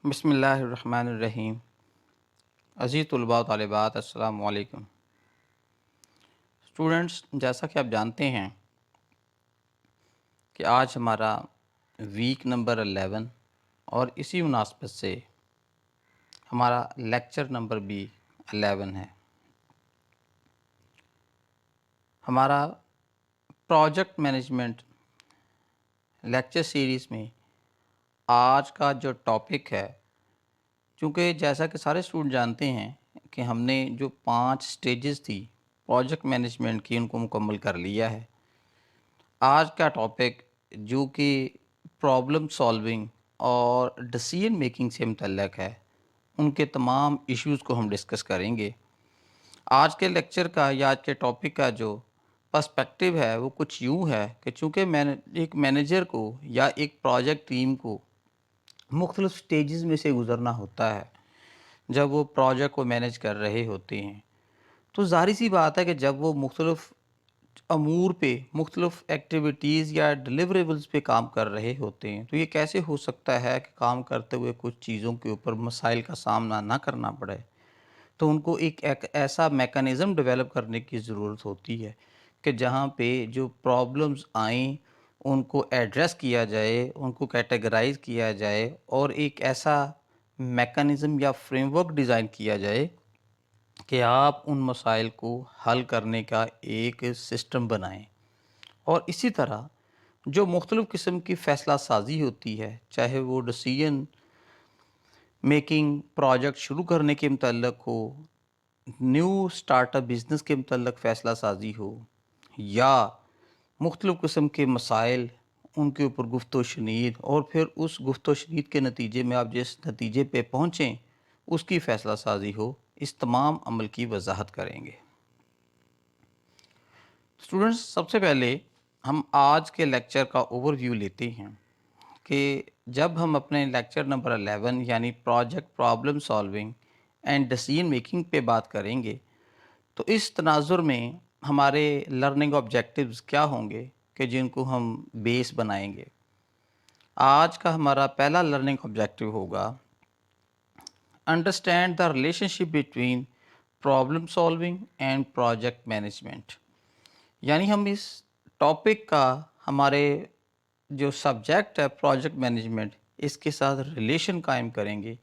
بسم اللہ الرحمن الرحیم۔ عزیز طلباء و طالبات، السلام علیکم۔ اسٹوڈنٹس، جیسا کہ آپ جانتے ہیں کہ آج ہمارا ویک نمبر 11 اور اسی مناسبت سے ہمارا لیکچر نمبر بھی 11 ہے۔ ہمارا پروجیکٹ مینجمنٹ لیکچر سیریز میں آج کا جو ٹاپک ہے، چونکہ جیسا کہ سارے اسٹوڈنٹ جانتے ہیں کہ ہم نے جو 5 سٹیجز تھی پروجیکٹ مینجمنٹ کی ان کو مکمل کر لیا ہے۔ آج کا ٹاپک جو کہ پرابلم سالونگ اور ڈیسیژن میکنگ سے متعلق ہے، ان کے تمام ایشوز کو ہم ڈسکس کریں گے۔ آج کے لیکچر کا یا آج کے ٹاپک کا جو پرسپیکٹیو ہے وہ کچھ یوں ہے کہ چونکہ ایک مینیجر کو یا ایک پروجیکٹ ٹیم کو مختلف سٹیجز میں سے گزرنا ہوتا ہے جب وہ پروجیکٹ کو مینیج کر رہے ہوتے ہیں، تو ظاہر سی بات ہے کہ جب وہ مختلف امور پہ، مختلف ایکٹیویٹیز یا ڈیلیوریبلز پہ کام کر رہے ہوتے ہیں، تو یہ کیسے ہو سکتا ہے کہ کام کرتے ہوئے کچھ چیزوں کے اوپر مسائل کا سامنا نہ کرنا پڑے؟ تو ان کو ایک ایسا میکانزم ڈیولپ کرنے کی ضرورت ہوتی ہے کہ جہاں پہ جو پرابلمز آئیں ان کو ایڈریس کیا جائے، ان کو کیٹیگرائز کیا جائے اور ایک ایسا میکانزم یا فریم ورک ڈیزائن کیا جائے کہ آپ ان مسائل کو حل کرنے کا ایک سسٹم بنائیں۔ اور اسی طرح جو مختلف قسم کی فیصلہ سازی ہوتی ہے، چاہے وہ ڈیسیژن میکنگ پروجیکٹ شروع کرنے کے متعلق ہو، نیو سٹارٹ اپ بزنس کے متعلق فیصلہ سازی ہو، یا مختلف قسم کے مسائل ان کے اوپر گفت و شنید، اور پھر اس گفت و شنید کے نتیجے میں آپ جس نتیجے پہ پہنچیں اس کی فیصلہ سازی ہو، اس تمام عمل کی وضاحت کریں گے۔ اسٹوڈنٹس، سب سے پہلے ہم آج کے لیکچر کا اوور ویو لیتے ہیں کہ جب ہم اپنے لیکچر نمبر 11 یعنی project problem solving and decision making پہ بات کریں گے، تو اس تناظر میں ہمارے لرننگ آبجیکٹیوز کیا ہوں گے کہ جن کو ہم بیس بنائیں گے۔ آج کا ہمارا پہلا لرننگ آبجیکٹیو ہوگا understand the relation ship between problem solving and project management, یعنی ہم اس ٹاپک کا ہمارے جو سبجیکٹ ہے پروجیکٹ مینجمنٹ، اس کے ساتھ ریلیشن قائم کریں گے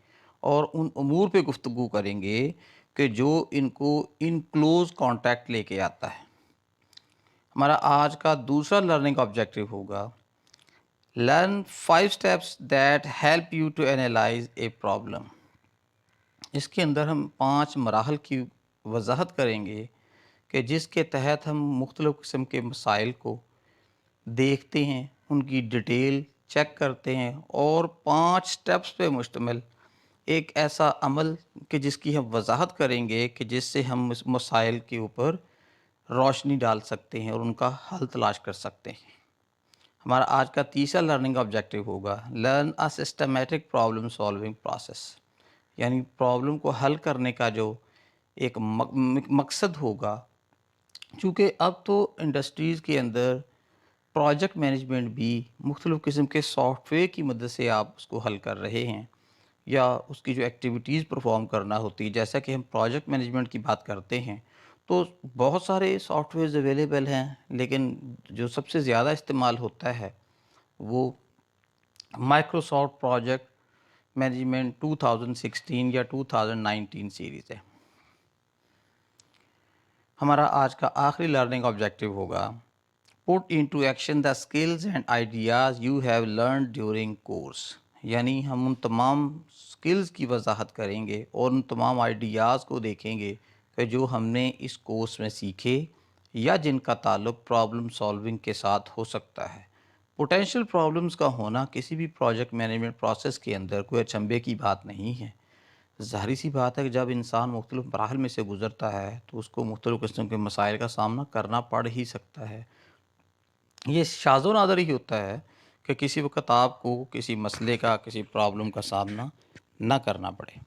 اور ان امور پہ گفتگو کریں گے کہ جو ان کو ان کلوز کانٹیکٹ لے کے آتا ہے۔ ہمارا آج کا دوسرا لرننگ آبجیکٹیو ہوگا learn 5 steps that help you to analyse a problem. اس کے اندر ہم 5 مراحل کی وضاحت کریں گے کہ جس کے تحت ہم مختلف قسم کے مسائل کو دیکھتے ہیں، ان کی ڈیٹیل چیک کرتے ہیں اور 5 سٹیپس پہ مشتمل ایک ایسا عمل کہ جس کی ہم وضاحت کریں گے کہ جس سے ہم اس مسائل کے اوپر روشنی ڈال سکتے ہیں اور ان کا حل تلاش کر سکتے ہیں۔ ہمارا آج کا تیسرا لرننگ آبجیکٹیو ہوگا learn a systematic problem solving process, یعنی پرابلم کو حل کرنے کا جو ایک مقصد ہوگا۔ چونکہ اب تو انڈسٹریز کے اندر پروجیکٹ مینجمنٹ بھی مختلف قسم کے سافٹ ویئر کی مدد سے آپ اس کو حل کر رہے ہیں، یا اس کی جو ایکٹیویٹیز پرفارم کرنا ہوتی ہے، جیسا کہ ہم پروجیکٹ مینجمنٹ کی بات کرتے ہیں تو بہت سارے سافٹ ویئرز اویلیبل ہیں، لیکن جو سب سے زیادہ استعمال ہوتا ہے وہ مائکروسافٹ پروجیکٹ مینجمنٹ 2016 یا 2019 سیریز ہے۔ ہمارا آج کا آخری لرننگ آبجیکٹیو ہوگا put into action the skills and ideas you have learned during course, یعنی ہم ان تمام اسکلز کی وضاحت کریں گے اور ان تمام آئیڈیاز کو دیکھیں گے کہ جو ہم نے اس کورس میں سیکھے یا جن کا تعلق پرابلم سالونگ کے ساتھ ہو سکتا ہے۔ پوٹینشیل پرابلمز کا ہونا کسی بھی پروجیکٹ مینجمنٹ پروسیس کے اندر کوئی اچنبھے کی بات نہیں ہے۔ ظاہری سی بات ہے کہ جب انسان مختلف مراحل میں سے گزرتا ہے تو اس کو مختلف قسم کے مسائل کا سامنا کرنا پڑ ہی سکتا ہے۔ یہ شاذ و نادر ہی ہوتا ہے کہ کسی وقت آپ کو کسی مسئلے کا، کسی پرابلم کا سامنا نہ کرنا پڑے۔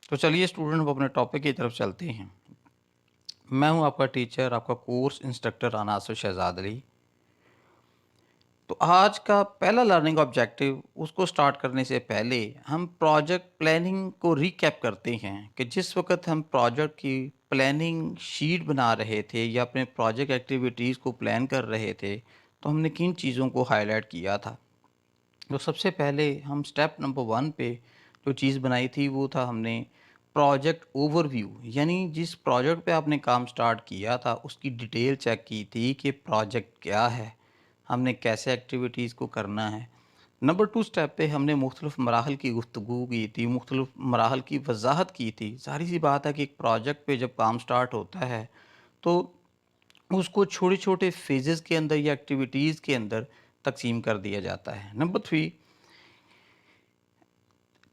تو چلیے اسٹوڈنٹ، وہ اپنے ٹاپک کی طرف چلتے ہیں۔ میں ہوں آپ کا ٹیچر، آپ کا کورس انسٹرکٹر عناصر شہزاد علی۔ تو آج کا پہلا لرننگ آبجیکٹیو اس کو سٹارٹ کرنے سے پہلے ہم پروجیکٹ پلاننگ کو ریکیپ کرتے ہیں کہ جس وقت ہم پروجیکٹ کی پلاننگ شیٹ بنا رہے تھے یا اپنے پروجیکٹ ایکٹیویٹیز کو پلان کر رہے تھے تو ہم نے کن چیزوں کو ہائی لائٹ کیا تھا۔ تو سب سے پہلے ہم سٹیپ نمبر 1 پہ جو چیز بنائی تھی وہ تھا ہم نے پروجیکٹ اوور ویو، یعنی جس پروجیکٹ پہ آپ نے کام سٹارٹ کیا تھا اس کی ڈیٹیل چیک کی تھی کہ پروجیکٹ کیا ہے، ہم نے کیسے ایکٹیویٹیز کو کرنا ہے۔ نمبر 2 سٹیپ پہ ہم نے مختلف مراحل کی گفتگو کی تھی، مختلف مراحل کی وضاحت کی تھی۔ ظاہر سی بات ہے کہ ایک پروجیکٹ پہ جب کام سٹارٹ ہوتا ہے تو اس کو چھوٹے چھوٹے فیزز کے اندر یا ایکٹیویٹیز کے اندر تقسیم کر دیا جاتا ہے۔ نمبر 3،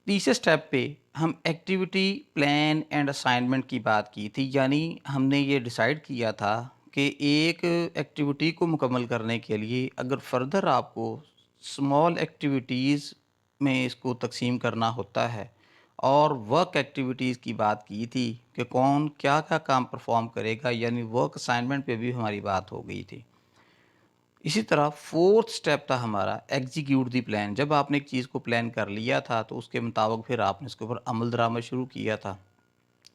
تیسرے سٹیپ پہ ہم ایکٹیویٹی پلان اینڈ اسائنمنٹ کی بات کی تھی، یعنی ہم نے یہ ڈیسائیڈ کیا تھا کہ ایک ایکٹیویٹی کو مکمل کرنے کے لیے اگر فردر آپ کو اسمال ایکٹیویٹیز میں اس کو تقسیم کرنا ہوتا ہے، اور ورک ایکٹیویٹیز کی بات کی تھی کہ کون کیا کیا کام پرفارم کرے گا، یعنی ورک اسائنمنٹ پہ بھی ہماری بات ہو گئی تھی۔ اسی طرح 4تھ سٹیپ تھا ہمارا ایگزیکیوٹ دی پلان۔ جب آپ نے ایک چیز کو پلان کر لیا تھا تو اس کے مطابق پھر آپ نے اس کے اوپر عمل درآمد شروع کیا تھا۔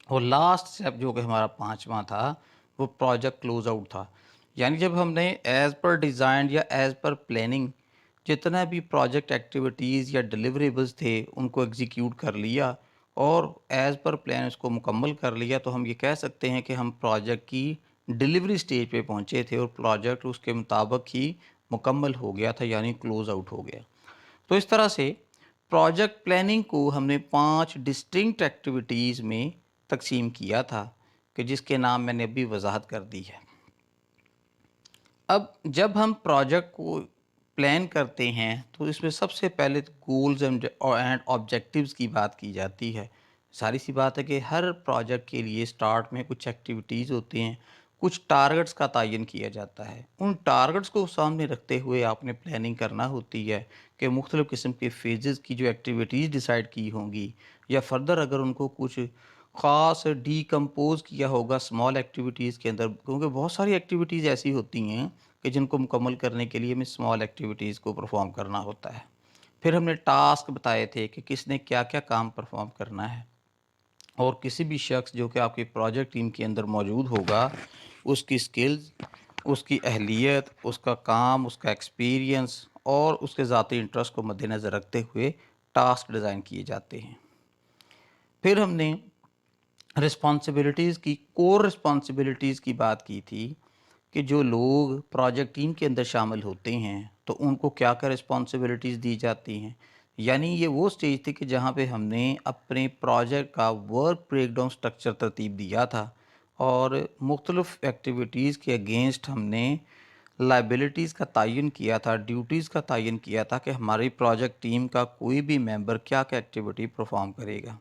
اور لاسٹ سٹیپ جو کہ ہمارا 5واں تھا وہ پروجیکٹ کلوز آؤٹ تھا، یعنی جب ہم نے ایز پر ڈیزائن یا ایز پر پلاننگ جتنا بھی پروجیکٹ ایکٹیویٹیز یا ڈیلیوریبلز تھے ان کو ایگزیکیوٹ کر لیا اور ایز پر پلان اس کو مکمل کر لیا، تو ہم یہ کہہ سکتے ہیں کہ ہم پروجیکٹ کی ڈیلیوری سٹیج پہ پہنچے تھے اور پروجیکٹ اس کے مطابق ہی مکمل ہو گیا تھا، یعنی کلوز آؤٹ ہو گیا۔ تو اس طرح سے پروجیکٹ پلاننگ کو ہم نے 5 ڈسٹنکٹ ایکٹیویٹیز میں تقسیم کیا تھا کہ جس کے نام میں نے ابھی وضاحت کر دی ہے۔ اب جب ہم پروجیکٹ کو پلان کرتے ہیں تو اس میں سب سے پہلے گولز اینڈ آبجیکٹیوز کی بات کی جاتی ہے۔ ساری سی بات ہے کہ ہر پروجیکٹ کے لیے سٹارٹ میں کچھ ایکٹیویٹیز ہوتے ہیں، کچھ ٹارگٹس کا تعین کیا جاتا ہے۔ ان ٹارگٹس کو سامنے رکھتے ہوئے آپ نے پلاننگ کرنا ہوتی ہے کہ مختلف قسم کے فیزز کی جو ایکٹیویٹیز ڈیسائیڈ کی ہوں گی یا فردر اگر ان کو کچھ خاص ڈی کمپوز کیا ہوگا اسمال ایکٹیویٹیز کے اندر، کیونکہ بہت ساری ایکٹیویٹیز ایسی ہوتی ہیں کہ جن کو مکمل کرنے کے لیے ہمیں اسمال ایکٹیویٹیز کو پرفارم کرنا ہوتا ہے۔ پھر ہم نے ٹاسک بتائے تھے کہ کس نے کیا کیا کام پرفارم کرنا ہے، اور کسی بھی شخص جو کہ آپ کی پروجیکٹ ٹیم کے اندر موجود ہوگا اس کی سکلز، اس کی اہلیت، اس کا کام، اس کا ایکسپیرینس اور اس کے ذاتی انٹرسٹ کو مد نظر رکھتے ہوئے ٹاسک ڈیزائن کیے جاتے ہیں۔ پھر ہم نے رسپانسبلٹیز کی کور رسپانسبلٹیز کی بات کی تھی کہ جو لوگ پروجیکٹ ٹیم کے اندر شامل ہوتے ہیں تو ان کو کیا کیا رسپانسبلٹیز دی جاتی ہیں، یعنی یہ وہ سٹیج تھی کہ جہاں پہ ہم نے اپنے پروجیکٹ کا ورک بریک ڈاؤن سٹرکچر ترتیب دیا تھا اور مختلف ایکٹیویٹیز کے اگینسٹ ہم نے لائبلٹیز کا تعین کیا تھا، ڈیوٹیز کا تعین کیا تھا کہ ہماری پروجیکٹ ٹیم کا کوئی بھی ممبر کیا کیا ایکٹیویٹی پرفارم کرے گا،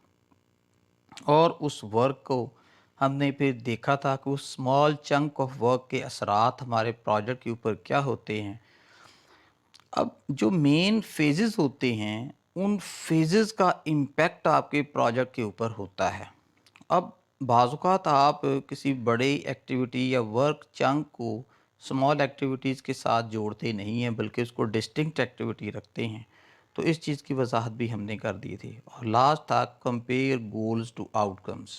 اور اس ورک کو ہم نے پھر دیکھا تھا کہ اس اسمال چنک آف ورک کے اثرات ہمارے پروجیکٹ کے اوپر کیا ہوتے ہیں۔ اب جو مین فیزز ہوتے ہیں ان فیزز کا امپیکٹ آپ کے پروجیکٹ کے اوپر ہوتا ہے۔ اب بعض اوقات آپ کسی بڑے ایکٹیویٹی یا ورک چنک کو اسمال ایکٹیویٹیز کے ساتھ جوڑتے نہیں ہیں بلکہ اس کو ڈسٹنکٹ ایکٹیویٹی رکھتے ہیں، تو اس چیز کی وضاحت بھی ہم نے کر دی تھی۔ اور لاسٹ تھا compare goals to outcomes,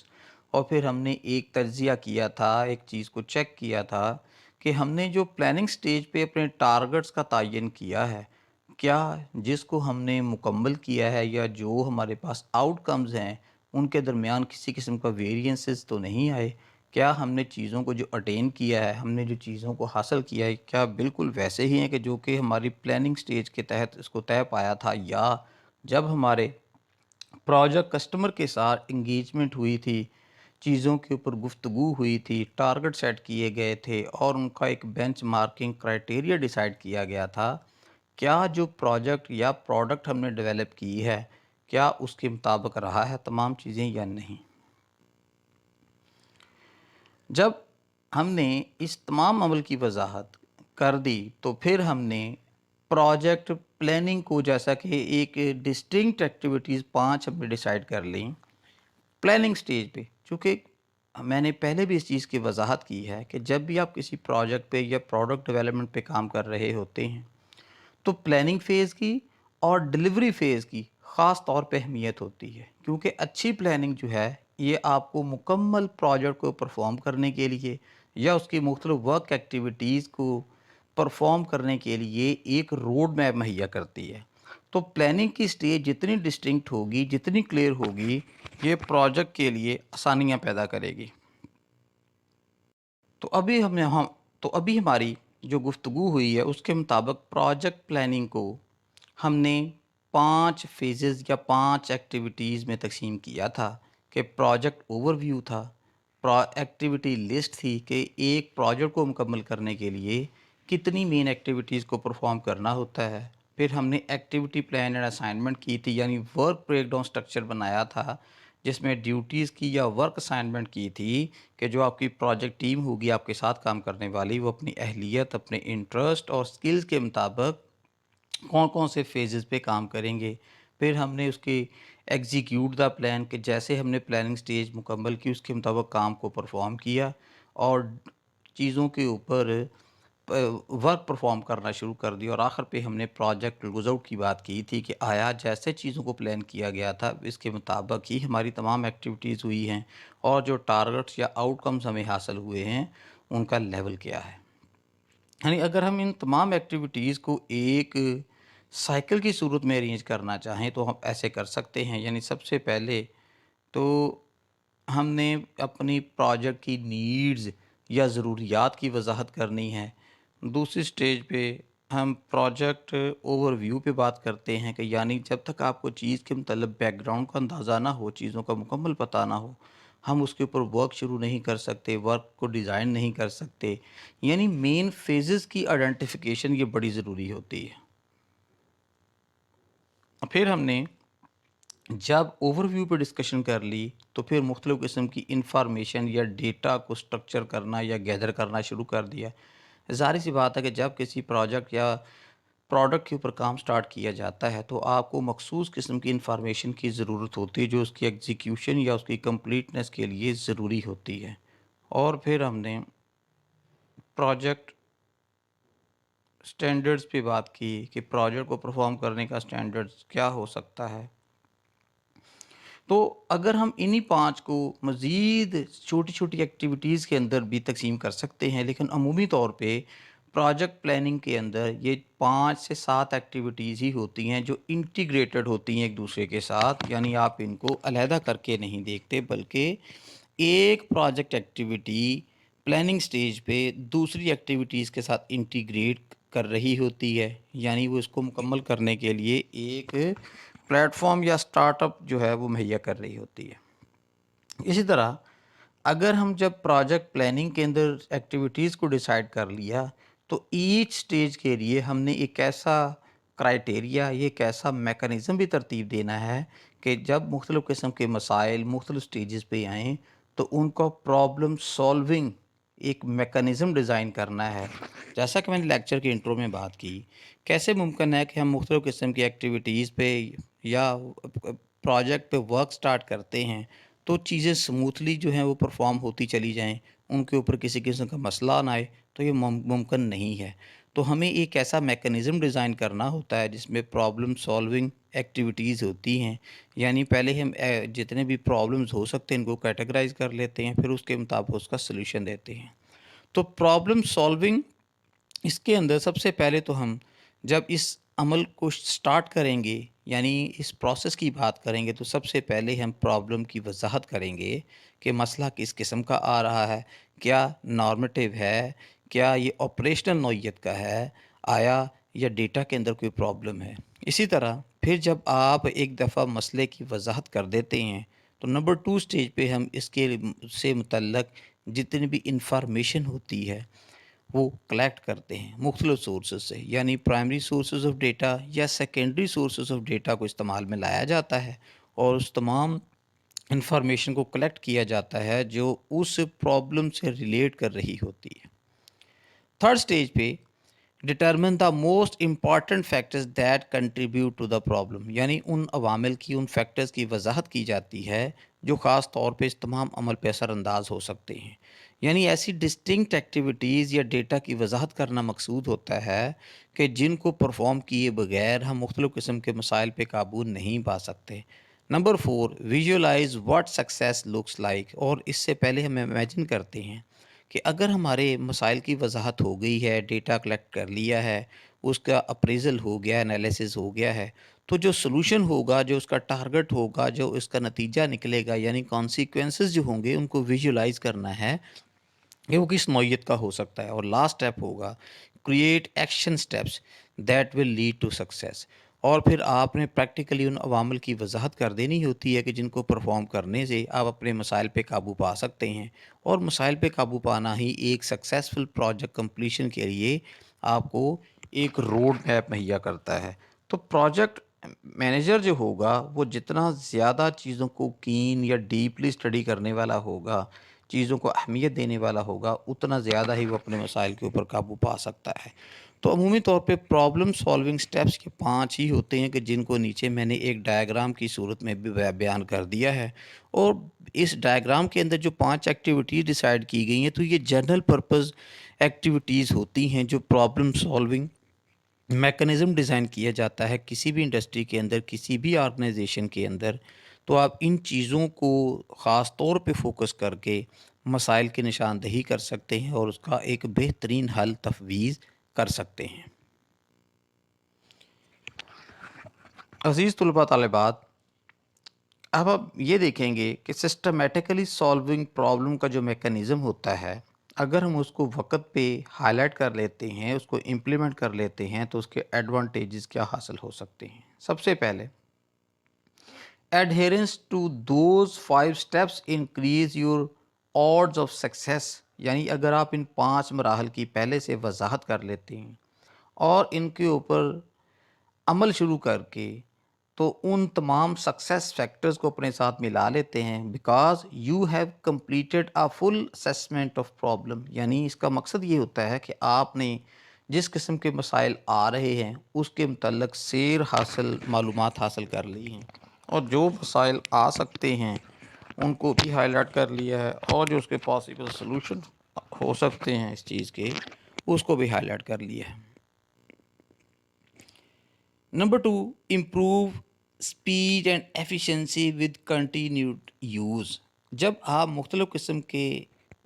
اور پھر ہم نے ایک تجزیہ کیا تھا، ایک چیز کو چیک کیا تھا کہ ہم نے جو پلاننگ سٹیج پہ اپنے ٹارگٹس کا تعین کیا ہے، کیا جس کو ہم نے مکمل کیا ہے یا جو ہمارے پاس آؤٹ کمز ہیں ان کے درمیان کسی قسم کا ویریئنسز تو نہیں آئے، کیا ہم نے چیزوں کو جو اٹین کیا ہے، ہم نے جو چیزوں کو حاصل کیا ہے کیا بالکل ویسے ہی ہیں کہ جو کہ ہماری پلاننگ سٹیج کے تحت اس کو طے پایا تھا، یا جب ہمارے پروجیکٹ کسٹمر کے ساتھ انگیجمنٹ ہوئی تھی، چیزوں کے اوپر گفتگو ہوئی تھی، ٹارگٹ سیٹ کیے گئے تھے اور ان کا ایک بینچ مارکنگ کرائٹیریا ڈیسائیڈ کیا گیا تھا، کیا جو پروجیکٹ یا پروڈکٹ ہم نے ڈیولپ کی ہے کیا اس کے مطابق رہا ہے تمام چیزیں یا نہیں۔ جب ہم نے اس تمام عمل کی وضاحت کر دی تو پھر ہم نے پروجیکٹ پلاننگ کو، جیسا کہ ایک ڈسٹنکٹ ایکٹیویٹیز 5 ہم نے ڈیسائیڈ کر لیں پلاننگ سٹیج پہ، چونکہ میں نے پہلے بھی اس چیز کی وضاحت کی ہے کہ جب بھی آپ کسی پروجیکٹ پہ یا پروڈکٹ ڈیولپمنٹ پہ کام کر رہے ہوتے ہیں تو پلاننگ فیز کی اور ڈلیوری فیز کی خاص طور پہ اہمیت ہوتی ہے، کیونکہ اچھی پلاننگ جو ہے یہ آپ کو مکمل پروجیکٹ کو پرفارم کرنے کے لیے یا اس کی مختلف ورک ایکٹیویٹیز کو پرفارم کرنے کے لیے ایک روڈ میپ مہیا کرتی ہے۔ تو پلاننگ کی سٹیج جتنی ڈسٹنکٹ ہوگی، جتنی کلیئر ہوگی، یہ پروجیکٹ کے لیے آسانیاں پیدا کرے گی۔ تو ابھی ہماری جو گفتگو ہوئی ہے اس کے مطابق پروجیکٹ پلاننگ کو ہم نے 5 فیزز یا 5 ایکٹیویٹیز میں تقسیم کیا تھا کہ پروجیکٹ اوور ویو تھا، ایکٹیویٹی لسٹ تھی کہ ایک پروجیکٹ کو مکمل کرنے کے لیے کتنی مین ایکٹیویٹیز کو پرفارم کرنا ہوتا ہے، پھر ہم نے ایکٹیویٹی پلان اینڈ اسائنمنٹ کی تھی، یعنی ورک بریک ڈاؤن سٹرکچر بنایا تھا جس میں ڈیوٹیز کی یا ورک اسائنمنٹ کی تھی کہ جو آپ کی پروجیکٹ ٹیم ہوگی آپ کے ساتھ کام کرنے والی، وہ اپنی اہلیت، اپنے انٹرسٹ اور سکلز کے مطابق کون کون سے فیزز پہ کام کریں گے۔ پھر ہم نے اس کے ایگزیکیوٹ دا پلان کہ جیسے ہم نے پلاننگ سٹیج مکمل کی اس کے مطابق کام کو پرفارم کیا اور چیزوں کے اوپر ورک پرفارم کرنا شروع کر دیا، اور آخر پہ ہم نے پروجیکٹ کلوز آؤٹ کی بات کی تھی کہ آیا جیسے چیزوں کو پلان کیا گیا تھا اس کے مطابق ہی ہماری تمام ایکٹیویٹیز ہوئی ہیں اور جو ٹارگٹس یا آؤٹ کمز ہمیں حاصل ہوئے ہیں ان کا لیول کیا ہے۔ یعنی اگر ہم ان تمام ایکٹیویٹیز کو ایک سائیکل کی صورت میں ارینج کرنا چاہیں تو ہم ایسے کر سکتے ہیں۔ یعنی سب سے پہلے تو ہم نے اپنی پروجیکٹ کی نیڈز یا ضروریات کی وضاحت کرنی ہے۔ دوسری سٹیج پہ ہم پروجیکٹ اوور ویو پہ بات کرتے ہیں کہ یعنی جب تک آپ کو چیز کے متعلق بیک گراؤنڈ کا اندازہ نہ ہو، چیزوں کا مکمل پتہ نہ ہو، ہم اس کے اوپر ورک شروع نہیں کر سکتے، ورک کو ڈیزائن نہیں کر سکتے۔ یعنی مین فیزز کی آئیڈینٹیفیکیشن یہ بڑی ضروری ہوتی ہے۔ پھر ہم نے جب اوور ویو پہ ڈسکشن کر لی تو پھر مختلف قسم کی انفارمیشن یا ڈیٹا کو سٹرکچر کرنا یا گیدر کرنا شروع کر دیا۔ ظاہر سی بات ہے کہ جب کسی پروجیکٹ یا پروڈکٹ کے اوپر کام سٹارٹ کیا جاتا ہے تو آپ کو مخصوص قسم کی انفارمیشن کی ضرورت ہوتی ہے جو اس کی ایگزیکیوشن یا اس کی کمپلیٹنس کے لیے ضروری ہوتی ہے۔ اور پھر ہم نے پروجیکٹ سٹینڈرڈز پہ بات کی کہ پروجیکٹ کو پرفارم کرنے کا سٹینڈرڈز کیا ہو سکتا ہے۔ تو اگر ہم انہی 5 کو مزید چھوٹی چھوٹی ایکٹیویٹیز کے اندر بھی تقسیم کر سکتے ہیں، لیکن عمومی طور پہ پروجیکٹ پلاننگ کے اندر یہ 5 سے 7 ایکٹیویٹیز ہی ہوتی ہیں جو انٹیگریٹڈ ہوتی ہیں ایک دوسرے کے ساتھ، یعنی آپ ان کو علیحدہ کر کے نہیں دیکھتے بلکہ ایک پروجیکٹ ایکٹیویٹی پلاننگ سٹیج پہ دوسری ایکٹیویٹیز کے ساتھ انٹیگریٹ کر رہی ہوتی ہے، یعنی وہ اس کو مکمل کرنے کے لیے ایک پلیٹ فارم یا سٹارٹ اپ جو ہے وہ مہیا کر رہی ہوتی ہے۔ اسی طرح اگر ہم جب پروجیکٹ پلاننگ کے اندر ایکٹیویٹیز کو ڈیسائیڈ کر لیا تو ایچ سٹیج کے لیے ہم نے ایک ایسا کرائٹیریا، ایک ایسا میکانزم بھی ترتیب دینا ہے کہ جب مختلف قسم کے مسائل مختلف سٹیجز پہ آئیں تو ان کو پرابلم سالونگ ایک میکانزم ڈیزائن کرنا ہے۔ جیسا کہ میں نے لیکچر کے انٹرو میں بات کی، کیسے ممکن ہے کہ ہم مختلف قسم کی ایکٹیویٹیز پہ یا پروجیکٹ پہ ورک سٹارٹ کرتے ہیں تو چیزیں سموتھلی جو ہیں وہ پرفارم ہوتی چلی جائیں، ان کے اوپر کسی قسم کا مسئلہ نہ آئے، تو یہ ممکن نہیں ہے۔ تو ہمیں ایک ایسا میکانزم ڈیزائن کرنا ہوتا ہے جس میں پرابلم سالونگ ایکٹیویٹیز ہوتی ہیں، یعنی پہلے ہم جتنے بھی پرابلمز ہو سکتے ہیں ان کو کیٹیگرائز کر لیتے ہیں، پھر اس کے مطابق اس کا سلوشن دیتے ہیں۔ تو پرابلم سالونگ اس کے اندر سب سے پہلے تو ہم جب اس عمل کو سٹارٹ کریں گے، یعنی اس پروسیس کی بات کریں گے، تو سب سے پہلے ہم پرابلم کی وضاحت کریں گے کہ مسئلہ کس قسم کا آ رہا ہے، کیا نارمیٹیو ہے، کیا یہ آپریشنل نوعیت کا ہے، آیا یا ڈیٹا کے اندر کوئی پرابلم ہے۔ اسی طرح پھر جب آپ ایک دفعہ مسئلے کی وضاحت کر دیتے ہیں تو نمبر 2 سٹیج پہ ہم اس کے سے متعلق جتنی بھی انفارمیشن ہوتی ہے وہ کلیکٹ کرتے ہیں مختلف سورسز سے، یعنی پرائمری سورسز آف ڈیٹا یا سیکنڈری سورسز آف ڈیٹا کو استعمال میں لایا جاتا ہے اور اس تمام انفارمیشن کو کلیکٹ کیا جاتا ہے جو اس پرابلم سے ریلیٹ کر رہی ہوتی ہے۔ تھرڈ سٹیج پہ determine the most important factors that contribute to the problem, یعنی ان عوامل کی، ان فیکٹرز کی وضاحت کی جاتی ہے جو خاص طور پہ اس تمام عمل پہ اثر انداز ہو سکتے ہیں۔ یعنی ایسی ڈسٹنکٹ ایکٹیویٹیز یا ڈیٹا کی وضاحت کرنا مقصود ہوتا ہے کہ جن کو پرفارم کیے بغیر ہم مختلف قسم کے مسائل پہ قابو نہیں پا سکتے۔ Number 4، visualise what success looks like, اور اس سے پہلے ہم امیجن کرتے ہیں کہ اگر ہمارے مسائل کی وضاحت ہو گئی ہے، ڈیٹا کلیکٹ کر لیا ہے، اس کا اپریزل ہو گیا، انالیسز ہو گیا ہے، تو جو سلوشن ہوگا، جو اس کا ٹارگٹ ہوگا، جو اس کا نتیجہ نکلے گا، یعنی کانسیکوینسز جو ہوں گے ان کو ویژولائز کرنا ہے کہ وہ کس نوعیت کا ہو سکتا ہے۔ اور لاسٹ اسٹیپ ہوگا create action steps that will lead to success, اور پھر آپ نے پریکٹیکلی ان عوامل کی وضاحت کر دینی ہوتی ہے کہ جن کو پرفارم کرنے سے آپ اپنے مسائل پہ قابو پا سکتے ہیں، اور مسائل پہ قابو پانا ہی ایک سکسیسفل پروجیکٹ کمپلیشن کے لیے آپ کو ایک روڈ میپ مہیا کرتا ہے۔ تو پروجیکٹ مینیجر جو ہوگا وہ جتنا زیادہ چیزوں کو کین یا ڈیپلی اسٹڈی کرنے والا ہوگا، چیزوں کو اہمیت دینے والا ہوگا، اتنا زیادہ ہی وہ اپنے مسائل کے اوپر قابو پا سکتا ہے۔ تو عمومی طور پہ پرابلم سالونگ سٹیپس کے 5 ہی ہوتے ہیں کہ جن کو نیچے میں نے ایک ڈائیگرام کی صورت میں بھی بیان کر دیا ہے، اور اس ڈائیگرام کے اندر جو 5 ایکٹیویٹیز ڈیسائیڈ کی گئی ہیں تو یہ جنرل پرپز ایکٹیویٹیز ہوتی ہیں جو پرابلم سالونگ میکنزم ڈیزائن کیا جاتا ہے کسی بھی انڈسٹری کے اندر، کسی بھی آرگنائزیشن کے اندر، تو آپ ان چیزوں کو خاص طور پہ فوکس کر کے مسائل کی نشاندہی کر سکتے ہیں اور اس کا ایک بہترین حل تفویض کر سکتے ہیں۔ عزیز طلباء طالبات، اب آپ یہ دیکھیں گے کہ سسٹمیٹیکلی سالونگ پرابلم کا جو میکنزم ہوتا ہے، اگر ہم اس کو وقت پہ ہائی لائٹ کر لیتے ہیں، اس کو امپلیمنٹ کر لیتے ہیں، تو اس کے ایڈوانٹیجز کیا حاصل ہو سکتے ہیں۔ سب سے پہلے adherence to those 5 steps increase your odds of success، یعنی اگر آپ ان 5 مراحل کی پہلے سے وضاحت کر لیتے ہیں اور ان کے اوپر عمل شروع کر کے تو ان تمام سکسیس فیکٹرز کو اپنے ساتھ ملا لیتے ہیں، because you have completed a full assessment of problem, یعنی اس کا مقصد یہ ہوتا ہے کہ آپ نے جس قسم کے مسائل آ رہے ہیں اس کے متعلق معلومات حاصل کر لی ہیں، اور جو مسائل آ سکتے ہیں ان کو بھی ہائی لائٹ کر لیا ہے، اور جو اس کے پاسبل سلوشن ہو سکتے ہیں اس چیز کے، اس کو بھی ہائی لائٹ کر لیا ہے۔ Number 2، improve speed and efficiency with continued use. جب آپ مختلف قسم کے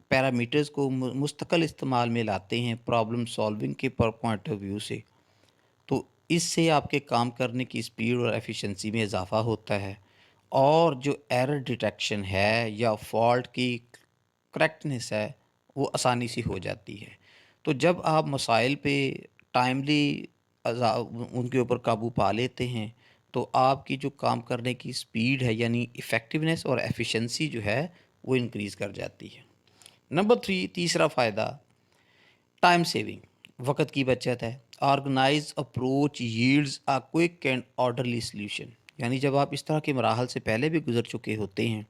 پیرامیٹرز کو مستقل استعمال میں لاتے ہیں پرابلم سالونگ کے پوائنٹ آف ویو سے، تو اس سے آپ کے کام کرنے کی اسپیڈ اور ایفیشنسی میں اضافہ ہوتا ہے، اور جو ایرر ڈیٹیکشن ہے یا فالٹ کی کریکٹنیس ہے وہ آسانی سے ہو جاتی ہے۔ تو جب آپ مسائل پہ ٹائملی ان کے اوپر قابو پا لیتے ہیں تو آپ کی جو کام کرنے کی اسپیڈ ہے، یعنی ایفیکٹونیس اور ایفیشنسی جو ہے وہ انکریز کر جاتی ہے۔ نمبر 3، تیسرا فائدہ ٹائم سیونگ، وقت کی بچت ہے۔ Organise approach yields a quick and orderly solution, یعنی جب آپ اس طرح کے مراحل سے پہلے بھی گزر چکے ہوتے ہیں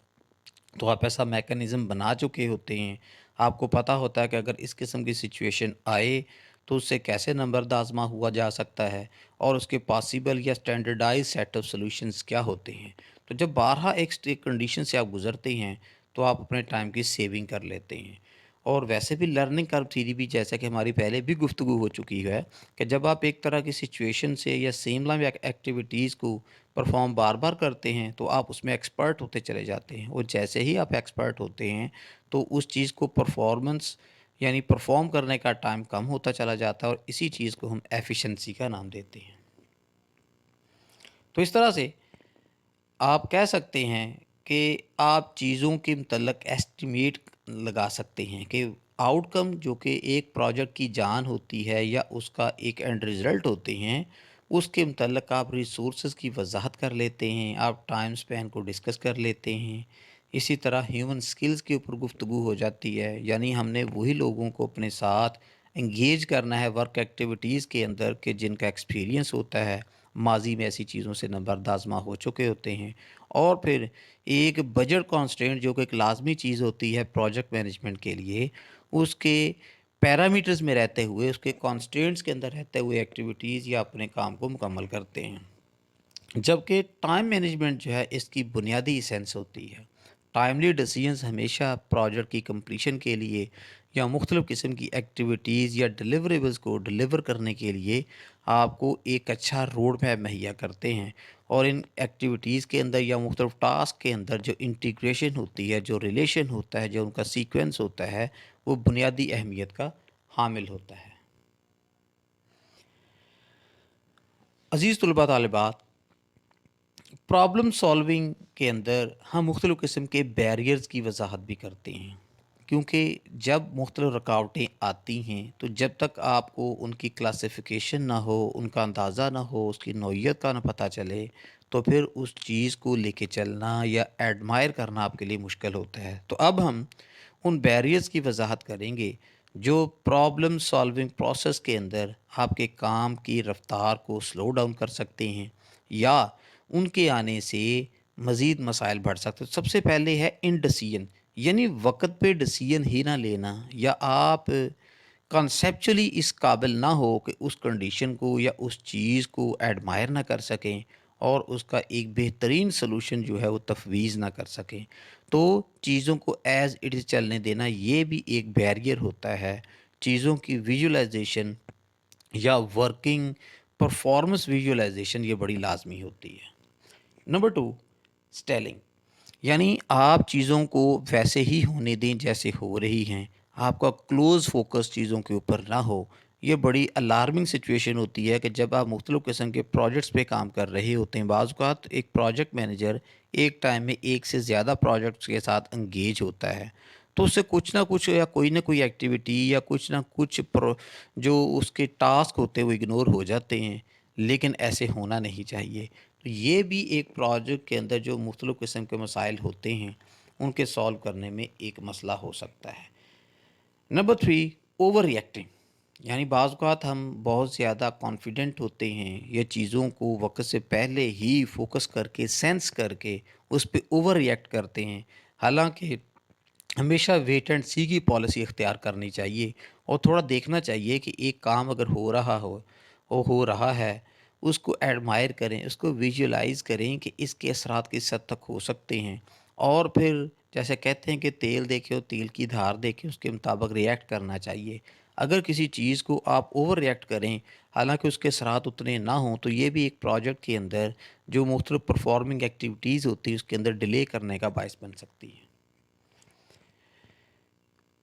تو آپ ایسا میکنزم بنا چکے ہوتے ہیں، آپ کو پتہ ہوتا ہے کہ اگر اس قسم کی سچویشن آئے تو اس سے کیسے نمبرد آزما ہوا جا سکتا ہے، اور اس کے پاسبل یا اسٹینڈرڈائز سیٹ آف سلوشنز کیا ہوتے ہیں۔ تو جب بارہا ایک کنڈیشن سے آپ گزرتے ہیں تو آپ اپنے ٹائم کی سیونگ کر لیتے ہیں۔ اور ویسے بھی لرننگ کرو تھیری بھی جیسا کہ ہماری پہلے بھی گفتگو ہو چکی ہے کہ جب آپ ایک طرح کی سچویشن سے یا سیم لائن ایکٹیویٹیز کو پرفارم بار بار کرتے ہیں تو آپ اس میں ایکسپرٹ ہوتے چلے جاتے ہیں، اور جیسے ہی آپ ایکسپرٹ ہوتے ہیں تو اس چیز کو پرفارمنس یعنی پرفارم کرنے کا ٹائم کم ہوتا چلا جاتا ہے، اور اسی چیز کو ہم ایفیشنسی کا نام دیتے ہیں۔ تو اس طرح سے آپ کہہ سکتے ہیں کہ آپ چیزوں کے متعلق ایسٹیمیٹ لگا سکتے ہیں کہ آؤٹ کم جو کہ ایک پروجیکٹ کی جان ہوتی ہے یا اس کا ایک اینڈ رزلٹ ہوتے ہیں، اس کے متعلق آپ ریسورسز کی وضاحت کر لیتے ہیں، آپ ٹائم سپین کو ڈسکس کر لیتے ہیں۔ اسی طرح ہیومن سکلز کے اوپر گفتگو ہو جاتی ہے، یعنی ہم نے وہی لوگوں کو اپنے ساتھ انگیج کرنا ہے ورک ایکٹیویٹیز کے اندر کہ جن کا ایکسپیرینس ہوتا ہے، ماضی میں ایسی چیزوں سے نبرد آزما ہو چکے ہوتے ہیں، اور پھر ایک بجٹ کانسٹینٹ جو کہ ایک لازمی چیز ہوتی ہے پروجیکٹ مینجمنٹ کے لیے، اس کے پیرامیٹرز میں رہتے ہوئے، اس کے کانسٹینٹس کے اندر رہتے ہوئے ایکٹیویٹیز یا اپنے کام کو مکمل کرتے ہیں۔ جبکہ ٹائم مینجمنٹ جو ہے اس کی بنیادی ایسنس ہوتی ہے۔ ٹائملی ڈیسیجنز ہمیشہ پروجیکٹ کی کمپلیشن کے لیے یا مختلف قسم کی ایکٹیویٹیز یا ڈیلیوریبلز کو ڈیلیور کرنے کے لیے آپ کو ایک اچھا روڈ میپ مہیا کرتے ہیں، اور ان ایکٹیویٹیز کے اندر یا مختلف ٹاسک کے اندر جو انٹیگریشن ہوتی ہے، جو ریلیشن ہوتا ہے، جو ان کا سیکوینس ہوتا ہے، وہ بنیادی اہمیت کا حامل ہوتا ہے۔ عزیز طلباء طالبات، پرابلم سالونگ کے اندر ہم مختلف قسم کے بیریئرز کی وضاحت بھی کرتے ہیں، کیونکہ جب مختلف رکاوٹیں آتی ہیں تو جب تک آپ کو ان کی کلاسیفیکیشن نہ ہو، ان کا اندازہ نہ ہو، اس کی نوعیت کا نہ پتہ چلے، تو پھر اس چیز کو لے کے چلنا یا ایڈمائر کرنا آپ کے لیے مشکل ہوتا ہے۔ تو اب ہم ان بیریئرز کی وضاحت کریں گے جو پرابلم سالونگ پروسیس کے اندر آپ کے کام کی رفتار کو سلو ڈاؤن کر سکتے ہیں یا ان کے آنے سے مزید مسائل بڑھ سکتے ہیں۔ سب سے پہلے ہے انڈیسیژن، یعنی وقت پہ ڈیسیژن ہی نہ لینا، یا آپ کنسیپچولی اس قابل نہ ہو کہ اس کنڈیشن کو یا اس چیز کو ایڈمائر نہ کر سکیں اور اس کا ایک بہترین سلوشن جو ہے وہ تفویض نہ کر سکیں۔ تو چیزوں کو ایز اٹ از چلنے دینا یہ بھی ایک بیریئر ہوتا ہے۔ چیزوں کی ویژولائزیشن یا ورکنگ پرفارمنس ویژولائزیشن یہ بڑی لازمی ہوتی ہے۔ نمبر 2، اسٹیلنگ، یعنی آپ چیزوں کو ویسے ہی ہونے دیں جیسے ہو رہی ہیں، آپ کا کلوز فوکس چیزوں کے اوپر نہ ہو۔ یہ بڑی الارمنگ سچویشن ہوتی ہے کہ جب آپ مختلف قسم کے پروجیکٹس پہ کام کر رہے ہوتے ہیں، بعض اوقات ایک پروجیکٹ مینیجر ایک ٹائم میں ایک سے زیادہ پروجیکٹس کے ساتھ انگیج ہوتا ہے، تو اس سے کچھ نہ کوئی ایکٹیویٹی یا کچھ نہ کچھ جو اس کے ٹاسک ہوتے ہیں وہ اگنور ہو جاتے ہیں، لیکن ایسے ہونا نہیں چاہیے۔ تو یہ بھی ایک پروجیکٹ کے اندر جو مختلف قسم کے مسائل ہوتے ہیں ان کے سالو کرنے میں ایک مسئلہ ہو سکتا ہے۔ نمبر 3، اوور ریئیکٹنگ، یعنی بعض اوقات ہم بہت زیادہ کانفیڈنٹ ہوتے ہیں یا چیزوں کو وقت سے پہلے ہی فوکس کر کے سینس کر کے اس پہ اوور ریئیکٹ کرتے ہیں، حالانکہ ہمیشہ ویٹ اینڈ سی کی پالیسی اختیار کرنی چاہیے اور تھوڑا دیکھنا چاہیے کہ ایک کام اگر ہو رہا ہے، اس کو ایڈمائر کریں، اس کو ویژولائز کریں کہ اس کے اثرات کس حد تک ہو سکتے ہیں، اور پھر جیسے کہتے ہیں کہ تیل دیکھے اور تیل کی دھار دیکھے، اس کے مطابق ریئیکٹ کرنا چاہیے۔ اگر کسی چیز کو آپ اوور ریئیکٹ کریں حالانکہ اس کے اثرات اتنے نہ ہوں، تو یہ بھی ایک پروجیکٹ کے اندر جو مختلف پرفارمنگ ایکٹیویٹیز ہوتی ہیں اس کے اندر ڈیلے کرنے کا باعث بن سکتی ہے۔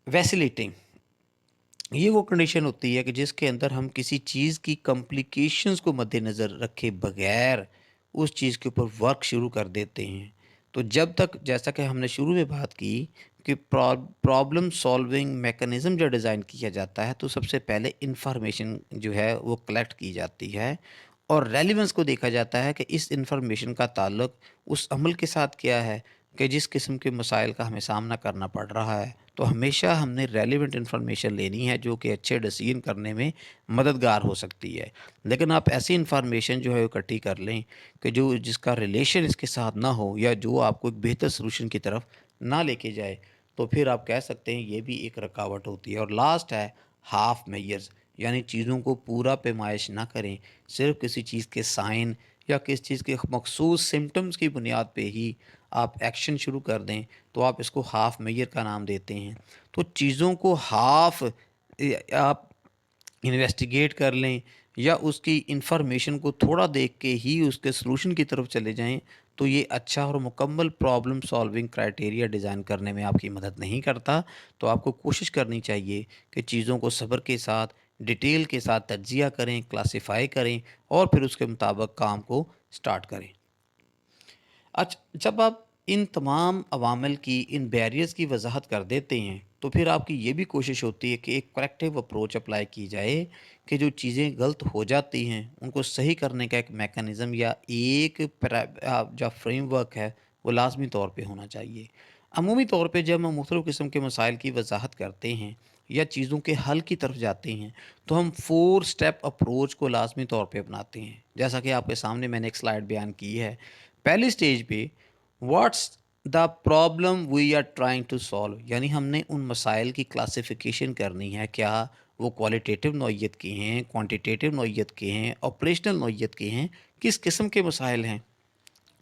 ویسیلیٹنگ، یہ وہ کنڈیشن ہوتی ہے کہ جس کے اندر ہم کسی چیز کی کمپلیکیشنز کو مد نظر رکھے بغیر اس چیز کے اوپر ورک شروع کر دیتے ہیں۔ تو جب تک، جیسا کہ ہم نے شروع میں بات کی کہ پرابلم سالونگ میکانزم جو ڈیزائن کیا جاتا ہے، تو سب سے پہلے انفارمیشن جو ہے وہ کلیکٹ کی جاتی ہے اور ریلیونس کو دیکھا جاتا ہے کہ اس انفارمیشن کا تعلق اس عمل کے ساتھ کیا ہے کہ جس قسم کے مسائل کا ہمیں سامنا کرنا پڑ رہا ہے۔ تو ہمیشہ ہم نے ریلیونٹ انفارمیشن لینی ہے جو کہ اچھے ڈیسیژن کرنے میں مددگار ہو سکتی ہے، لیکن آپ ایسی انفارمیشن جو ہے وہ اکٹھی کر لیں کہ جس کا ریلیشن اس کے ساتھ نہ ہو یا جو آپ کو ایک بہتر سلوشن کی طرف نہ لے کے جائے، تو پھر آپ کہہ سکتے ہیں یہ بھی ایک رکاوٹ ہوتی ہے۔ اور لاسٹ ہے ہاف میئرز، یعنی چیزوں کو پورا پیمائش نہ کریں، صرف کسی چیز کے سائن یا کسی چیز کے مخصوص سمٹمز کی بنیاد پہ ہی آپ ایکشن شروع کر دیں، تو آپ اس کو ہاف میئر کا نام دیتے ہیں۔ تو چیزوں کو ہاف آپ انویسٹیگیٹ کر لیں یا اس کی انفارمیشن کو تھوڑا دیکھ کے ہی اس کے سلوشن کی طرف چلے جائیں، تو یہ اچھا اور مکمل پرابلم سالونگ کرائٹیریا ڈیزائن کرنے میں آپ کی مدد نہیں کرتا۔ تو آپ کو کوشش کرنی چاہیے کہ چیزوں کو صبر کے ساتھ، ڈیٹیل کے ساتھ تجزیہ کریں، کلاسیفائی کریں اور پھر اس کے مطابق کام کو سٹارٹ کریں۔ اچھا، جب آپ ان تمام عوامل کی، ان بیریئرز کی وضاحت کر دیتے ہیں، تو پھر آپ کی یہ بھی کوشش ہوتی ہے کہ ایک کریکٹیو اپروچ اپلائی کی جائے کہ جو چیزیں غلط ہو جاتی ہیں ان کو صحیح کرنے کا ایک میکانزم یا ایک جو فریم ورک ہے وہ لازمی طور پہ ہونا چاہیے۔ عمومی طور پہ جب ہم مختلف قسم کے مسائل کی وضاحت کرتے ہیں یا چیزوں کے حل کی طرف جاتے ہیں، تو ہم 4 سٹیپ اپروچ کو لازمی طور پہ اپناتے ہیں، جیسا کہ آپ کے سامنے میں نے ایک سلائیڈ بیان کی ہے۔ پہلی سٹیج پہ what's the problem we are trying to solve, یعنی ہم نے ان مسائل کی کلاسیفیکیشن کرنی ہے، کیا وہ کوالٹیٹیو نوعیت کے ہیں، کوانٹیٹیو نوعیت کے ہیں، آپریشنل نوعیت کے ہیں، کس قسم کے مسائل ہیں۔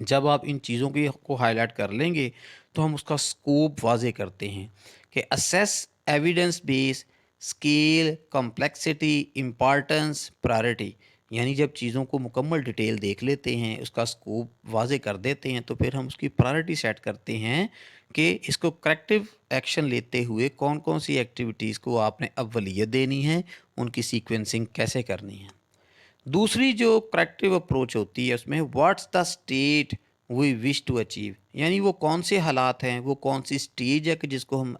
جب آپ ان چیزوں کو ہائی لائٹ کر لیں گے تو ہم اس کا اسکوپ واضح کرتے ہیں کہ اسیس ایویڈنس بیس اسکیل کمپلیکسٹی امپارٹنس پرائرٹی، یعنی جب چیزوں کو مکمل ڈیٹیل دیکھ لیتے ہیں، اس کا اسکوپ واضح کر دیتے ہیں، تو پھر ہم اس کی پرائرٹی سیٹ کرتے ہیں کہ اس کو کریکٹیو ایکشن لیتے ہوئے کون کون سی ایکٹیویٹیز کو آپ نے اولیت دینی ہے، ان کی سیکوینسنگ کیسے کرنی ہے۔ دوسری جو کریکٹیو اپروچ ہوتی ہے اس میں what's the state we wish to achieve, یعنی وہ کون سے حالات ہیں، وہ کون سی اسٹیج ہے کہ جس کو ہم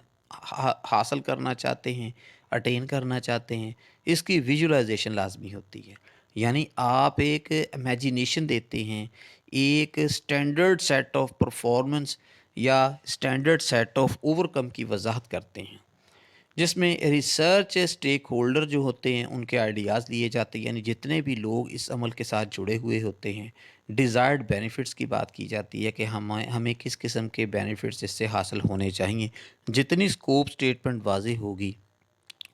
حاصل کرنا چاہتے ہیں، اٹین کرنا چاہتے ہیں، اس کی ویژولائزیشن لازمی ہوتی ہے۔ یعنی آپ ایک امیجینیشن دیتے ہیں، ایک اسٹینڈرڈ سیٹ آف پرفارمنس یا اسٹینڈرڈ سیٹ آف اوور کم کی وضاحت کرتے ہیں، جس میں ریسرچ اسٹیک ہولڈر جو ہوتے ہیں ان کے آئیڈیاز لیے جاتے ہیں، یعنی جتنے بھی لوگ اس عمل کے ساتھ جڑے ہوئے ہوتے ہیں، ڈیزائرڈ بینیفٹس کی بات کی جاتی ہے کہ ہمیں کس قسم کے بینیفٹس اس سے حاصل ہونے چاہیے۔ جتنی اسکوپ اسٹیٹمنٹ واضح ہوگی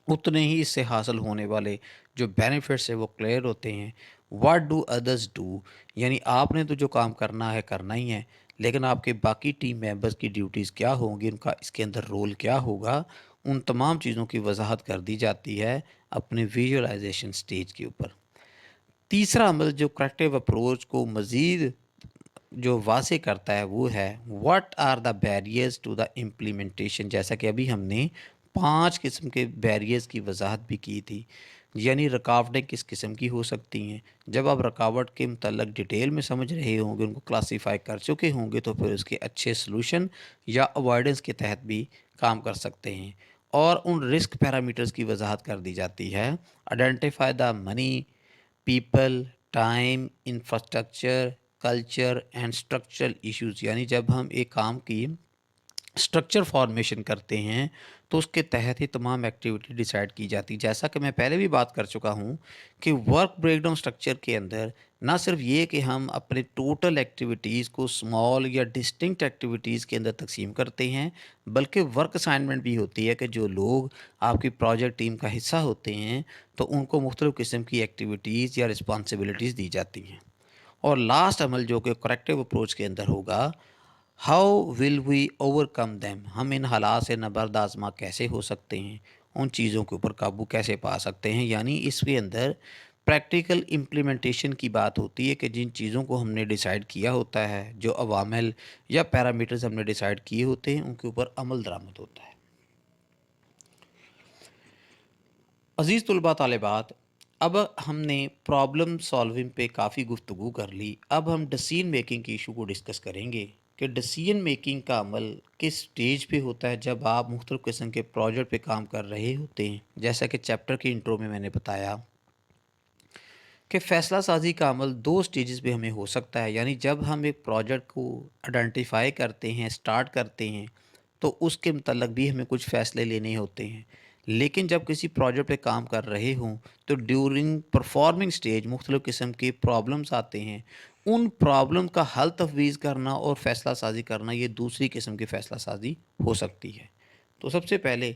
اتنے ہی اس سے حاصل ہونے والے جو بینیفٹس ہیں وہ کلیئر ہوتے ہیں۔ واٹ ڈو ادرس ڈو، یعنی آپ نے تو جو کام کرنا ہے کرنا ہی ہے، لیکن آپ کے باقی ٹیم ممبرس کی ڈیوٹیز کیا ہوں گی، ان کا اس کے اندر رول کیا ہوگا، ان تمام چیزوں کی وضاحت کر دی جاتی ہے اپنے ویژولائزیشن سٹیج کے اوپر۔ تیسرا عمل جو کریکٹیو اپروچ کو مزید جو واضح کرتا ہے وہ ہے what are the barriers to the implementation, جیسا کہ ابھی ہم نے 5 قسم کے بیریئرز کی وضاحت بھی کی تھی، یعنی رکاوٹیں کس قسم کی ہو سکتی ہیں۔ جب آپ رکاوٹ کے متعلق ڈیٹیل میں سمجھ رہے ہوں گے، ان کو کلاسیفائی کر چکے ہوں گے، تو پھر اس کے اچھے سلوشن یا اوائڈنس کے تحت بھی کام کر سکتے ہیں۔ اور ان رسک پیرامیٹرز کی وضاحت کر دی جاتی ہے، identify the money people time infrastructure culture and structural issues, یعنی جب ہم ایک کام کی اسٹرکچر فارمیشن کرتے ہیں تو اس کے تحت ہی تمام ایکٹیویٹی ڈیسائیڈ کی جاتی، جیسا کہ میں پہلے بھی بات کر چکا ہوں کہ ورک بریک ڈاؤن اسٹرکچر کے اندر نہ صرف یہ کہ ہم اپنے ٹوٹل ایکٹیویٹیز کو اسمال یا ڈسٹنکٹ ایکٹیویٹیز کے اندر تقسیم کرتے ہیں، بلکہ ورک اسائنمنٹ بھی ہوتی ہے کہ جو لوگ آپ کی پروجیکٹ ٹیم کا حصہ ہوتے ہیں تو ان کو مختلف قسم کی ایکٹیویٹیز یا رسپانسبلٹیز دی جاتی ہیں۔ اور لاسٹ عمل جو کہ کریکٹیو اپروچ کے اندر ہوگا، how will we overcome them, ہم ان حالات سے نبرد آزما کیسے ہو سکتے ہیں، ان چیزوں کے اوپر قابو کیسے پا سکتے ہیں۔ یعنی اس کے اندر پریکٹیکل امپلیمنٹیشن کی بات ہوتی ہے کہ جن چیزوں کو ہم نے ڈیسائیڈ کیا ہوتا ہے، جو عوامل یا پیرامیٹرز ہم نے ڈیسائیڈ کیے ہوتے ہیں، ان کے اوپر عمل درآمد ہوتا ہے۔ عزیز طلباء طالبات، اب ہم نے پرابلم سالونگ پہ کافی گفتگو کر لی، اب ہم ڈسیزن میکنگ کی ایشو کو ڈسکس کریں گے کہ ڈسیزن میکنگ کا عمل کس سٹیج پہ ہوتا ہے جب آپ مختلف قسم کے پروجیکٹ پہ کام کر رہے ہوتے ہیں۔ جیسا کہ چیپٹر کے انٹرو میں نے بتایا کہ فیصلہ سازی کا عمل 2 سٹیجز پہ ہمیں ہو سکتا ہے، یعنی جب ہم ایک پروجیکٹ کو آئیڈینٹیفائی کرتے ہیں، سٹارٹ کرتے ہیں، تو اس کے متعلق بھی ہمیں کچھ فیصلے لینے ہوتے ہیں۔ لیکن جب کسی پروجیکٹ پہ کام کر رہے ہوں تو ڈیورنگ پرفارمنگ سٹیج مختلف قسم کے پرابلمس آتے ہیں، ان پرابلم کا حل تفویض کرنا اور فیصلہ سازی کرنا، یہ دوسری قسم کی فیصلہ سازی ہو سکتی ہے۔ تو سب سے پہلے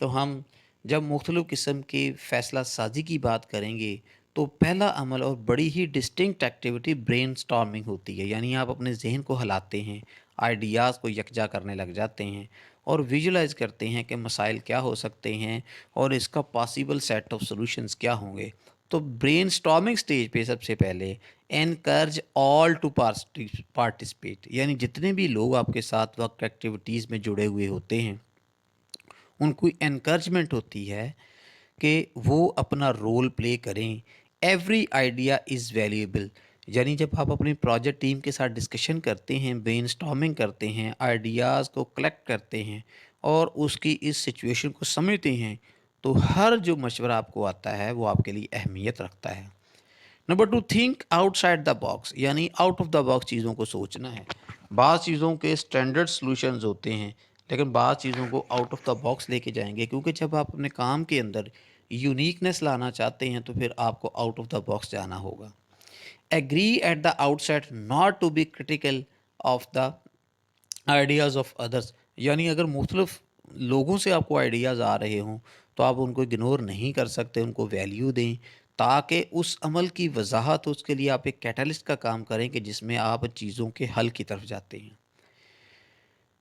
تو ہم جب مختلف قسم کے فیصلہ سازی کی بات کریں گے تو پہلا عمل اور بڑی ہی ڈسٹنکٹ ایکٹیویٹی برین سٹارمنگ ہوتی ہے، یعنی آپ اپنے ذہن کو ہلاتے ہیں، آئیڈیاز کو یکجا کرنے لگ جاتے ہیں اور ویژولائز کرتے ہیں کہ مسائل کیا ہو سکتے ہیں اور اس کا پاسیبل سیٹ آف سولوشنز کیا ہوں گے۔ تو برین سٹارمنگ سٹیج پہ سب سے پہلے انکرج آل ٹو پارٹیسپیٹ، یعنی جتنے بھی لوگ آپ کے ساتھ وقت ایکٹیویٹیز میں جڑے ہوئے ہوتے ہیں ان کو انکرجمنٹ ہوتی ہے کہ وہ اپنا رول پلے کریں۔ ایوری آئیڈیا از ویلیوبل، یعنی جب آپ اپنی پروجیکٹ ٹیم کے ساتھ ڈسکشن کرتے ہیں، برین سٹارمنگ کرتے ہیں، آئیڈیاز کو کلیکٹ کرتے ہیں اور اس کی اس سچویشن کو سمجھتے ہیں، تو ہر جو مشورہ آپ کو آتا ہے وہ آپ کے لیے اہمیت رکھتا ہے۔ Number 2، think out side the box, یعنی آؤٹ آف دا باکس چیزوں کو سوچنا ہے۔ بعض چیزوں کے اسٹینڈرڈ سلوشنز ہوتے ہیں لیکن بعض چیزوں کو آؤٹ آف دا باکس لے کے جائیں گے، کیونکہ جب آپ اپنے کام کے اندر یونیکنیس لانا چاہتے ہیں تو پھر آپ کو آؤٹ آف دا باکس جانا ہوگا۔ Agree at the outside not to be critical of the ideas of others, یعنی اگر مختلف لوگوں سے آپ کو آئیڈیاز آ رہے ہوں تو آپ ان کو اگنور نہیں کر سکتے، ان کو ویلیو دیں تاکہ اس عمل کی وضاحت، اس کے لیے آپ ایک کیٹالسٹ کا کام کریں کہ جس میں آپ چیزوں کے حل کی طرف جاتے ہیں۔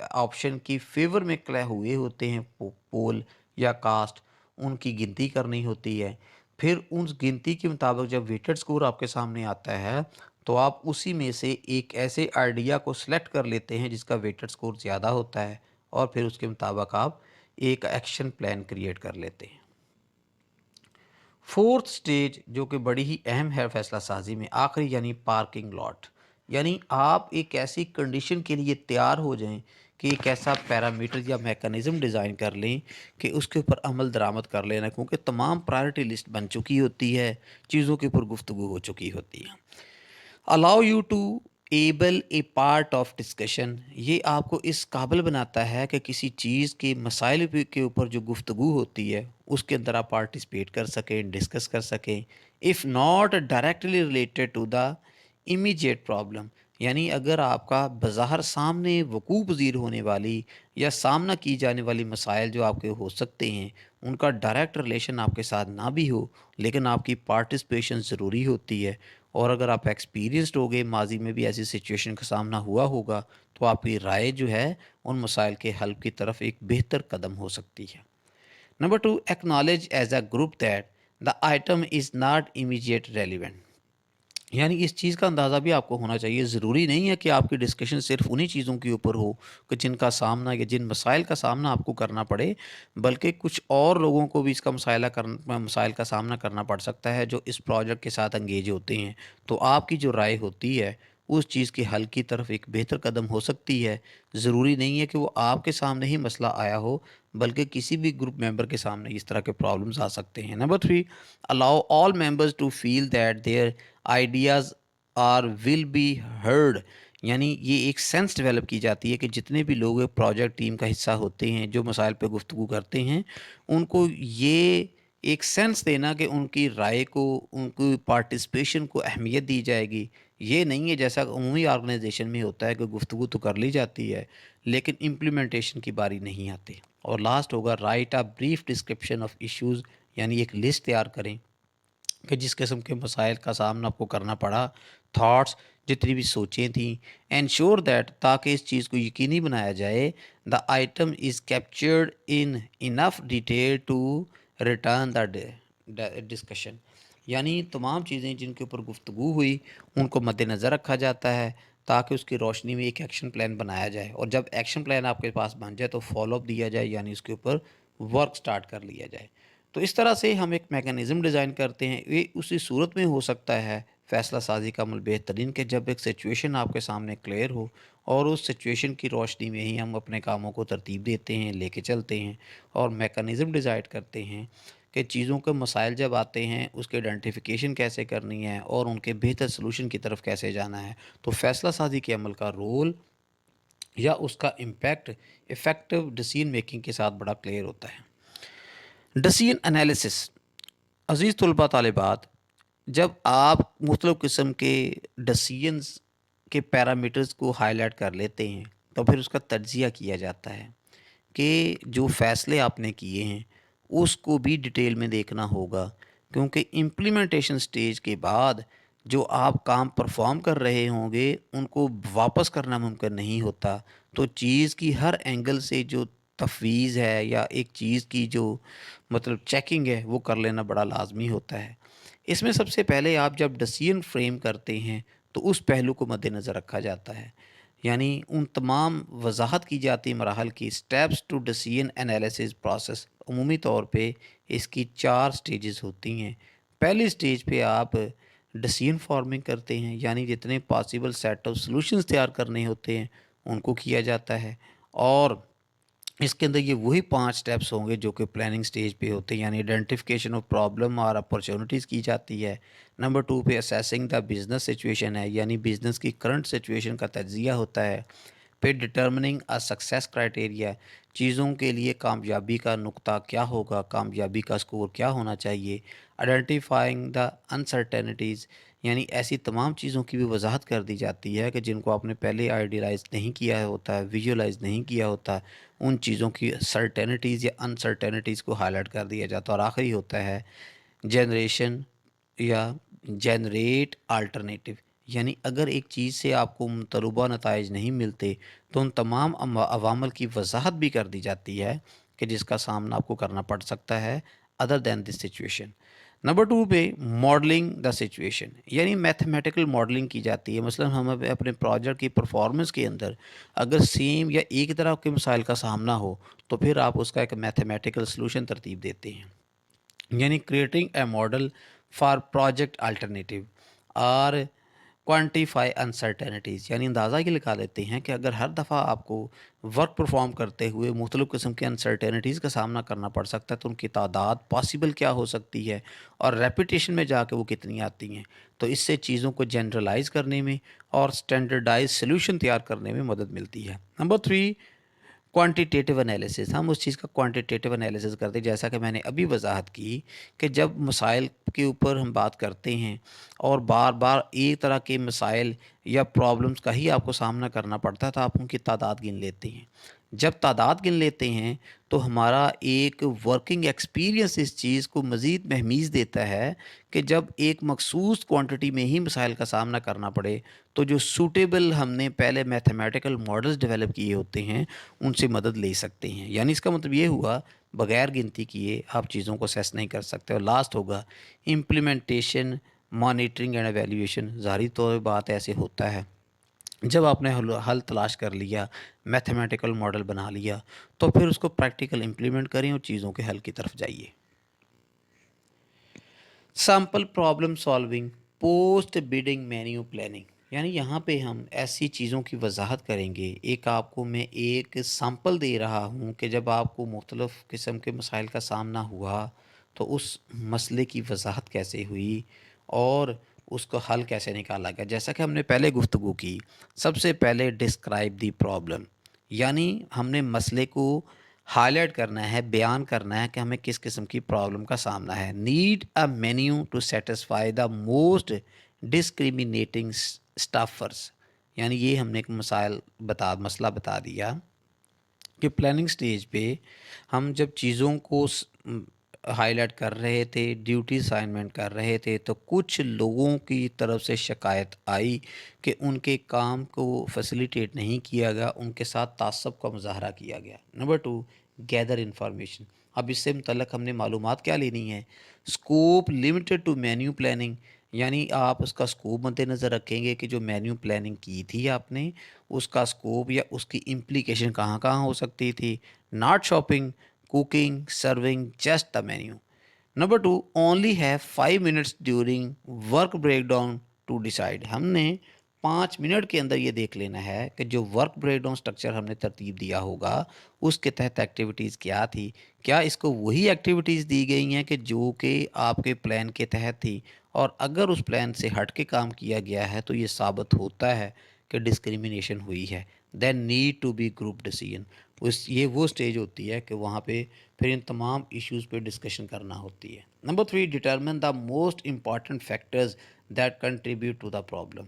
آپشن کی فیور میں کلے ہوئے ہوتے ہیں پول یا کاسٹ، ان کی گنتی کرنی ہوتی ہے۔ پھر اس گنتی کے مطابق جب ویٹڈ سکور آپ کے سامنے آتا ہے تو آپ اسی میں سے ایک ایسے آئیڈیا کو سلیکٹ کر لیتے ہیں جس کا ویٹڈ سکور زیادہ ہوتا ہے، اور پھر اس کے مطابق آپ ایک ایکشن پلان کریٹ کر لیتے ہیں۔ فورتھ سٹیج جو کہ بڑی ہی اہم ہے فیصلہ سازی میں، آخری یعنی پارکنگ لاٹ، یعنی آپ ایک ایسی کنڈیشن کے لیے تیار ہو جائیں کہ ایک ایسا پیرامیٹر یا میکانزم ڈیزائن کر لیں کہ اس کے اوپر عمل درآمد کر لینا، کیونکہ تمام پرائرٹی لسٹ بن چکی ہوتی ہے، چیزوں کے اوپر گفتگو ہو چکی ہوتی ہے۔ Allow you to able a part of discussion, یہ آپ کو اس قابل بناتا ہے کہ کسی چیز کے مسائل کے اوپر جو گفتگو ہوتی ہے اس کے اندر آپ پارٹیسپیٹ کر سکیں، ڈسکس کر سکیں، if not directly related to the immediate problem, یعنی اگر آپ کا بظاہر سامنے وقوع پذیر ہونے والی یا سامنا کی جانے والی مسائل جو آپ کے ہو سکتے ہیں ان کا ڈائریکٹ ریلیشن آپ کے ساتھ نہ بھی ہو، لیکن آپ کی پارٹیسپیشن ضروری ہوتی ہے، اور اگر آپ ایکسپیرینسڈ ہو گئے، ماضی میں بھی ایسی سچویشن کا سامنا ہوا ہوگا، تو آپ کی رائے جو ہے ان مسائل کے حل کی طرف ایک بہتر قدم ہو سکتی ہے۔ Number 2، acknowledge as a group that the item is not immediate relevant، یعنی اس چیز کا اندازہ بھی آپ کو ہونا چاہیے، ضروری نہیں ہے کہ آپ کی ڈسکشن صرف انہی چیزوں کے اوپر ہو کہ جن کا سامنا یا جن مسائل کا سامنا آپ کو کرنا پڑے، بلکہ کچھ اور لوگوں کو بھی اس کا مسائل کا سامنا کرنا پڑ سکتا ہے جو اس پروجیکٹ کے ساتھ انگیج ہوتے ہیں، تو آپ کی جو رائے ہوتی ہے اس چیز کے حل کی طرف ایک بہتر قدم ہو سکتی ہے۔ ضروری نہیں ہے کہ وہ آپ کے سامنے ہی مسئلہ آیا ہو، بلکہ کسی بھی گروپ ممبر کے سامنے اس طرح کے پرابلمز آ سکتے ہیں۔ Number 3، allow all members to feel that their ideas are will be heard، یعنی یہ ایک سینس ڈیولپ کی جاتی ہے کہ جتنے بھی لوگ پروجیکٹ ٹیم کا حصہ ہوتے ہیں جو مسائل پہ گفتگو کرتے ہیں، ان کو یہ ایک سینس دینا کہ ان کی رائے کو، ان کی پارٹیسپیشن کو اہمیت دی جائے گی۔ یہ نہیں ہے جیسا کہ عمومی آرگنائزیشن میں ہوتا ہے کہ گفتگو تو کر لی جاتی ہے لیکن امپلیمنٹیشن کی باری نہیں آتی۔ اور لاسٹ ہوگا right a brief description of issues, یعنی ایک لسٹ تیار کریں کہ جس قسم کے مسائل کا سامنا آپ کو کرنا پڑا، تھاٹس جتنی بھی سوچیں تھیں، انشور دیٹ، تاکہ اس چیز کو یقینی بنایا جائے the item is captured in enough detail to return the discussion, یعنی تمام چیزیں جن کے اوپر گفتگو ہوئی ان کو مد نظر رکھا جاتا ہے تاکہ اس کی روشنی میں ایک ایکشن پلان بنایا جائے، اور جب ایکشن پلان آپ کے پاس بن جائے تو فالو اپ دیا جائے، یعنی اس کے اوپر ورک سٹارٹ کر لیا جائے۔ تو اس طرح سے ہم ایک میکانزم ڈیزائن کرتے ہیں۔ یہ اسی صورت میں ہو سکتا ہے فیصلہ سازی کا عمل بہترین کہ جب ایک سچویشن آپ کے سامنے کلیئر ہو اور اس سچویشن کی روشنی میں ہی ہم اپنے کاموں کو ترتیب دیتے ہیں، لے کے چلتے ہیں اور میکانزم ڈیزائن کرتے ہیں کہ چیزوں کے مسائل جب آتے ہیں اس کے آئیڈینٹیفیکیشن کیسے کرنی ہے اور ان کے بہتر سلوشن کی طرف کیسے جانا ہے۔ تو فیصلہ سازی کے عمل کا رول یا اس کا امپیکٹ افیکٹو ڈیسیژن میکنگ کے ساتھ بڑا کلیئر ہوتا ہے۔ ڈیسیژن انالیسس، عزیز طلباء طالبات، جب آپ مختلف قسم کے ڈیسیژنز کے پیرامیٹرز کو ہائی لائٹ کر لیتے ہیں تو پھر اس کا تجزیہ کیا جاتا ہے کہ جو فیصلے آپ نے کیے ہیں اس کو بھی ڈیٹیل میں دیکھنا ہوگا، کیونکہ امپلیمنٹیشن سٹیج کے بعد جو آپ کام پرفارم کر رہے ہوں گے ان کو واپس کرنا ممکن نہیں ہوتا، تو چیز کی ہر اینگل سے جو تفویض ہے یا ایک چیز کی جو چیکنگ ہے وہ کر لینا بڑا لازمی ہوتا ہے۔ اس میں سب سے پہلے آپ جب ڈیسیژن فریم کرتے ہیں تو اس پہلو کو مد نظر رکھا جاتا ہے، یعنی ان تمام وضاحت کی جاتی مراحل کی steps to decision analysis process, عمومی طور پہ اس کی 4 سٹیجز ہوتی ہیں۔ پہلی سٹیج پہ آپ ڈیسیژن فارمنگ کرتے ہیں، یعنی جتنے پاسبل سیٹ آف سلوشنز تیار کرنے ہوتے ہیں ان کو کیا جاتا ہے، اور اس کے اندر یہ وہی 5 سٹیپس ہوں گے جو کہ پلاننگ سٹیج پہ ہوتے ہیں، یعنی آئیڈینٹیفیکیشن آف پرابلم اور اپرچونیٹیز کی جاتی ہے۔ نمبر 2 پہ اسیسنگ دا بزنس سچویشن ہے، یعنی بزنس کی کرنٹ سچویشن کا تجزیہ ہوتا ہے۔ پھر ڈٹرمننگ اے سکسیس کرائٹیریا، چیزوں کے لیے کامیابی کا نقطہ کیا ہوگا، کامیابی کا سکور کیا ہونا چاہیے۔ آئیڈینٹیفائنگ دا انسرٹینٹیز، یعنی ایسی تمام چیزوں کی بھی وضاحت کر دی جاتی ہے کہ جن کو آپ نے پہلے آئیڈیلائز نہیں کیا ہوتا ہے، ویژولائز نہیں کیا ہوتا، ان چیزوں کی سرٹینٹیز یا انسرٹینٹیز کو ہائی لائٹ کر دیا جاتا ہے۔ اور آخری ہوتا ہے جنریشن یا جنریٹ آلٹرنیٹیو، یعنی اگر ایک چیز سے آپ کو مطلوبہ نتائج نہیں ملتے تو ان تمام عوامل کی وضاحت بھی کر دی جاتی ہے کہ جس کا سامنا آپ کو کرنا پڑ سکتا ہے other than this situation. Number 2 پہ ماڈلنگ دا سچویشن، یعنی میتھمیٹیکل ماڈلنگ کی جاتی ہے۔ مثلا ہم اپنے پروجیکٹ کی پرفارمنس کے اندر اگر سیم یا ایک طرح کے مسائل کا سامنا ہو تو پھر آپ اس کا ایک میتھمیٹیکل سلوشن ترتیب دیتے ہیں، یعنی creating a model for project alternative اور کوانٹیفائی انسرٹینٹیز، یعنی اندازہ یہ لگا لیتے ہیں کہ اگر ہر دفعہ آپ کو ورک پرفارم کرتے ہوئے مختلف قسم کے انسرٹینٹیز کا سامنا کرنا پڑ سکتا ہے تو ان کی تعداد پاسبل کیا ہو سکتی ہے اور ریپیٹیشن میں جا کے وہ کتنی آتی ہیں، تو اس سے چیزوں کو جنرلائز کرنے میں اور اسٹینڈرڈائز سلوشن تیار کرنے میں مدد ملتی ہے۔ نمبر 3، کوانٹیٹیو انالیسس، ہم اس چیز کا کوانٹیٹیو انالیسس کرتے ہیں، جیسا کہ میں نے ابھی وضاحت کی کہ جب مسائل کے اوپر ہم بات کرتے ہیں اور بار بار ایک طرح کے مسائل یا پرابلمس کا ہی آپ کو سامنا کرنا پڑتا ہے تو آپ ان کی تعداد گن لیتے ہیں۔ جب تعداد گن لیتے ہیں تو ہمارا ایک ورکنگ ایکسپیرینس اس چیز کو مزید مہمیز دیتا ہے کہ جب ایک مخصوص کوانٹٹی میں ہی مسائل کا سامنا کرنا پڑے تو جو سوٹیبل ہم نے پہلے میتھمیٹیکل ماڈلز ڈیولپ کیے ہوتے ہیں ان سے مدد لے سکتے ہیں، یعنی اس کا مطلب یہ ہوا بغیر گنتی کیے آپ چیزوں کو سیس نہیں کر سکتے۔ اور لاسٹ ہوگا امپلیمنٹیشن، مانیٹرنگ اینڈ ایویلیویشن۔ ظاہری طور پہ بات ایسے ہوتا ہے جب آپ نے حل تلاش کر لیا، میتھمیٹیکل ماڈل بنا لیا تو پھر اس کو پریکٹیکل امپلیمنٹ کریں اور چیزوں کے حل کی طرف جائیے۔ Sample problem solving post bedding menu planning, یعنی یہاں پہ ہم ایسی چیزوں کی وضاحت کریں گے۔ ایک آپ کو میں ایک سیمپل دے رہا ہوں کہ جب آپ کو مختلف قسم کے مسائل کا سامنا ہوا تو اس مسئلے کی وضاحت کیسے ہوئی اور اس کو حل کیسے نکالا گیا۔ جیسا کہ ہم نے پہلے گفتگو کی، سب سے پہلے ڈسکرائب دی پرابلم، یعنی ہم نے مسئلے کو ہائی لائٹ کرنا ہے، بیان کرنا ہے کہ ہمیں کس قسم کی پرابلم کا سامنا ہے۔ Need a menu to satisfy the most discriminating staffers, یعنی یہ ہم نے ایک مسئلہ بتا دیا کہ پلاننگ سٹیج پہ ہم جب چیزوں کو ہائی لائٹ کر رہے تھے، ڈیوٹی اسائنمنٹ کر رہے تھے تو کچھ لوگوں کی طرف سے شکایت آئی کہ ان کے کام کو فیسیلیٹیٹ نہیں کیا گیا، ان کے ساتھ تعصب کا مظاہرہ کیا گیا۔ Number 2، gather information. اب اس سے متعلق ہم نے معلومات کیا لینی ہے؟ Scope limited to menu planning, یعنی آپ اس کا اسکوپ مد نظر رکھیں گے کہ جو مینیو پلاننگ کی تھی آپ نے اس کا اسکوپ یا اس کی امپلیکیشن کہاں کہاں ہو سکتی تھی۔ Not shopping, cooking, serving just the menu. Number 2، only have 5 minutes during work break down to decide, ہم نے 5 منٹ کے اندر یہ دیکھ لینا ہے کہ جو ورک بریک ڈاؤن سٹرکچر ہم نے ترتیب دیا ہوگا اس کے تحت ایکٹیویٹیز کیا تھی، کیا اس کو وہی ایکٹیویٹیز دی گئی ہیں کہ جو کہ آپ کے پلان کے تحت تھی، اور اگر اس پلان سے ہٹ کے کام کیا گیا ہے تو یہ ثابت ہوتا ہے کہ ڈسکریمنیشن ہوئی ہے، then need to be group decision. یہ وہ سٹیج ہوتی ہے کہ وہاں پہ پھر ان تمام ایشوز پہ ڈسکشن کرنا ہوتی ہے۔ Number 3، determine the most important factors that contribute to the problem.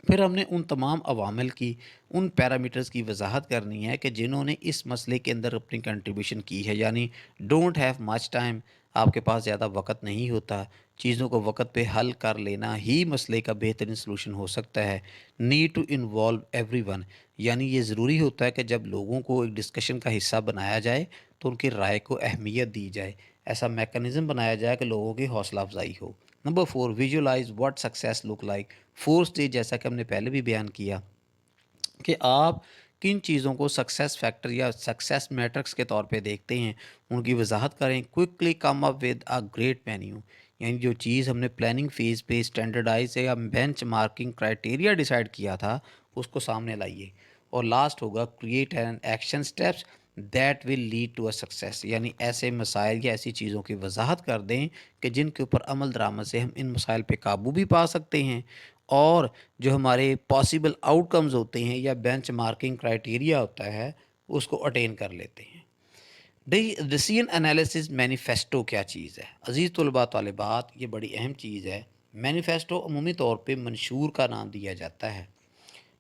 پھر ہم نے ان تمام عوامل کی، ان پیرامیٹرز کی وضاحت کرنی ہے کہ جنہوں نے اس مسئلے کے اندر اپنی کنٹریبیوشن کی ہے، یعنی ڈونٹ ہیو مچ ٹائم، آپ کے پاس زیادہ وقت نہیں ہوتا، چیزوں کو وقت پہ حل کر لینا ہی مسئلے کا بہترین سلوشن ہو سکتا ہے۔ Need to involve everyone, یعنی یہ ضروری ہوتا ہے کہ جب لوگوں کو ایک ڈسکشن کا حصہ بنایا جائے تو ان کی رائے کو اہمیت دی جائے، ایسا میکانزم بنایا جائے کہ لوگوں کی حوصلہ افزائی ہو۔ Number 4، visualise what success look like. 4 stage جیسا کہ ہم نے پہلے بھی بیان کیا کہ آپ کن چیزوں کو سکسیس فیکٹر یا سکسیس میٹرکس کے طور پہ دیکھتے ہیں، ان کی وضاحت کریں۔ Quickly come up with a great menu, یعنی جو چیز ہم نے پلاننگ فیز پہ اسٹینڈرڈائز یا بینچ مارکنگ کرائٹیریا ڈیسائیڈ کیا تھا اس کو سامنے لائیے۔ اور لاسٹ ہوگا create an action steps that will lead to a success, یعنی ایسے مسائل یا ایسی چیزوں کی وضاحت کر دیں کہ جن کے اوپر عمل درآمد سے ہم ان مسائل پہ قابو بھی پا سکتے ہیں اور جو ہمارے پاسبل آؤٹ کمز ہوتے ہیں یا بینچ مارکنگ کرائٹیریا ہوتا ہے اس کو اٹین کر لیتے ہیں۔ ڈیسیژن انالیسس مینیفیسٹو کیا چیز ہے؟ عزیز طلباء طالبات، یہ بڑی اہم چیز ہے۔ مینیفیسٹو عمومی طور پہ منشور کا نام دیا جاتا ہے۔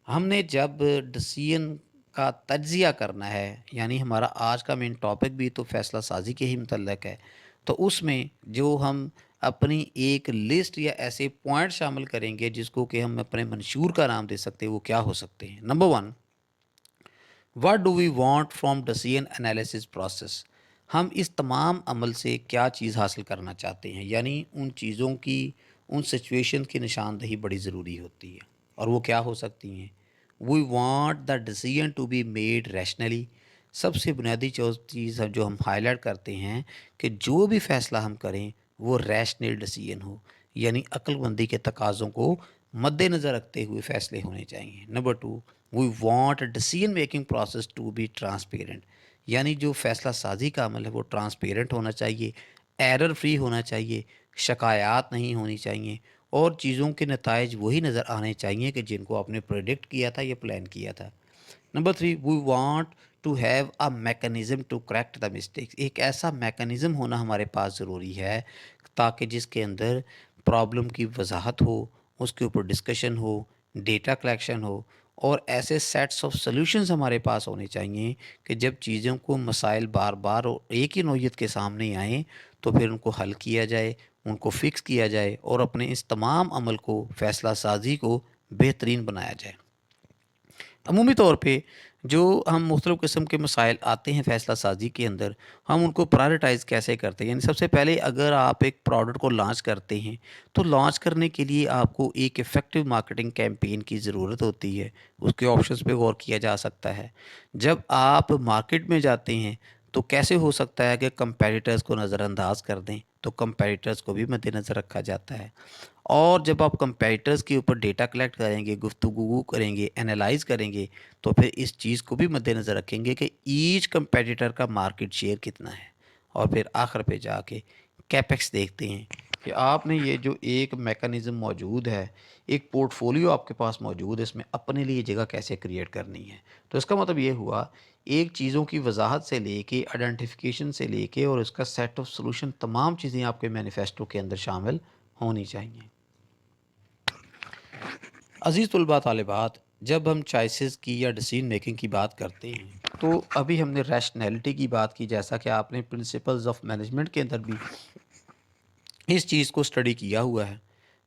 ہم نے جب ڈیسیژن کا تجزیہ کرنا ہے، یعنی ہمارا آج کا مین ٹاپک بھی تو فیصلہ سازی کے ہی متعلق ہے، تو اس میں جو ہم اپنی ایک لسٹ یا ایسے پوائنٹ شامل کریں گے جس کو کہ ہم اپنے منشور کا نام دے سکتے ہیں، وہ کیا ہو سکتے ہیں؟ Number 1، what do we want from decision analysis process? ہم اس تمام عمل سے کیا چیز حاصل کرنا چاہتے ہیں، یعنی ان چیزوں کی، ان سچویشن کی نشاندہی بڑی ضروری ہوتی ہے، اور وہ کیا ہو سکتی ہیں؟ We want the decision to be made rationally. سب سے بنیادی چیز جو ہم ہائی لائٹ کرتے ہیں کہ جو بھی فیصلہ ہم کریں وہ ریشنل ڈسیزن ہو، یعنی عقل مندی کے تقاضوں کو مد نظر رکھتے ہوئے فیصلے ہونے چاہیے۔ Number 2، we want decision making process to be transparent, یعنی جو فیصلہ سازی کا عمل ہے وہ ٹرانسپیرنٹ ہونا چاہیے، ایرر فری ہونا چاہیے، شکایات نہیں ہونی چاہیے، اور چیزوں کے نتائج وہی نظر آنے چاہیے کہ جن کو آپ نے پریڈکٹ کیا تھا یا پلان کیا تھا۔ Number 3، we want to have a mechanism to correct the mistakes, ایک ایسا میکانزم ہونا ہمارے پاس ضروری ہے تاکہ جس کے اندر پرابلم کی وضاحت ہو، اس کے اوپر ڈسکشن ہو، ڈیٹا کلیکشن ہو، اور ایسے سیٹس آف سلیوشنز ہمارے پاس ہونے چاہیے کہ جب چیزوں کو مسائل بار بار اور ایک ہی نوعیت کے سامنے آئیں تو پھر ان کو حل کیا جائے، ان کو فکس کیا جائے، اور اپنے اس تمام عمل کو، فیصلہ سازی کو بہترین بنایا جائے۔ عمومی طور پہ جو ہم مختلف قسم کے مسائل آتے ہیں فیصلہ سازی کے اندر، ہم ان کو پرائرٹائز کیسے کرتے ہیں؟ یعنی سب سے پہلے اگر آپ ایک پروڈکٹ کو لانچ کرتے ہیں تو لانچ کرنے کے لیے آپ کو ایک افیکٹو مارکیٹنگ کیمپین کی ضرورت ہوتی ہے، اس کے آپشنس پہ غور کیا جا سکتا ہے۔ جب آپ مارکیٹ میں جاتے ہیں تو کیسے ہو سکتا ہے کہ کمپیٹیٹرز کو نظر انداز کر دیں؟ تو کمپیٹیٹرز کو بھی مد نظر رکھا جاتا ہے، اور جب آپ کمپیٹیٹرز کے اوپر ڈیٹا کلیکٹ کریں گے، گفتگو کریں گے، انالائز کریں گے، تو پھر اس چیز کو بھی مد نظر رکھیں گے کہ ایچ کمپیٹیٹر کا مارکیٹ شیئر کتنا ہے، اور پھر آخر پہ جا کے کیپیکس دیکھتے ہیں کہ آپ نے یہ جو ایک میکانزم موجود ہے، ایک پورٹ فولیو آپ کے پاس موجود ہے، اس میں اپنے لیے جگہ کیسے کریٹ کرنی ہے۔ تو اس کا مطلب یہ ہوا، ایک چیزوں کی وضاحت سے لے کے، آئیڈینٹیفیکیشن سے لے کے، اور اس کا سیٹ آف سولوشن، تمام چیزیں آپ کے مینیفیسٹو کے اندر شامل ہونی چاہیے۔ عزیز طلباء طالبات، جب ہم چوائسیز کی یا ڈیسیژن میکنگ کی بات کرتے ہیں تو ابھی ہم نے ریشنلٹی کی بات کی، جیسا کہ آپ نے پرنسپلز آف مینجمنٹ کے اندر بھی اس چیز کو اسٹڈی کیا ہوا ہے۔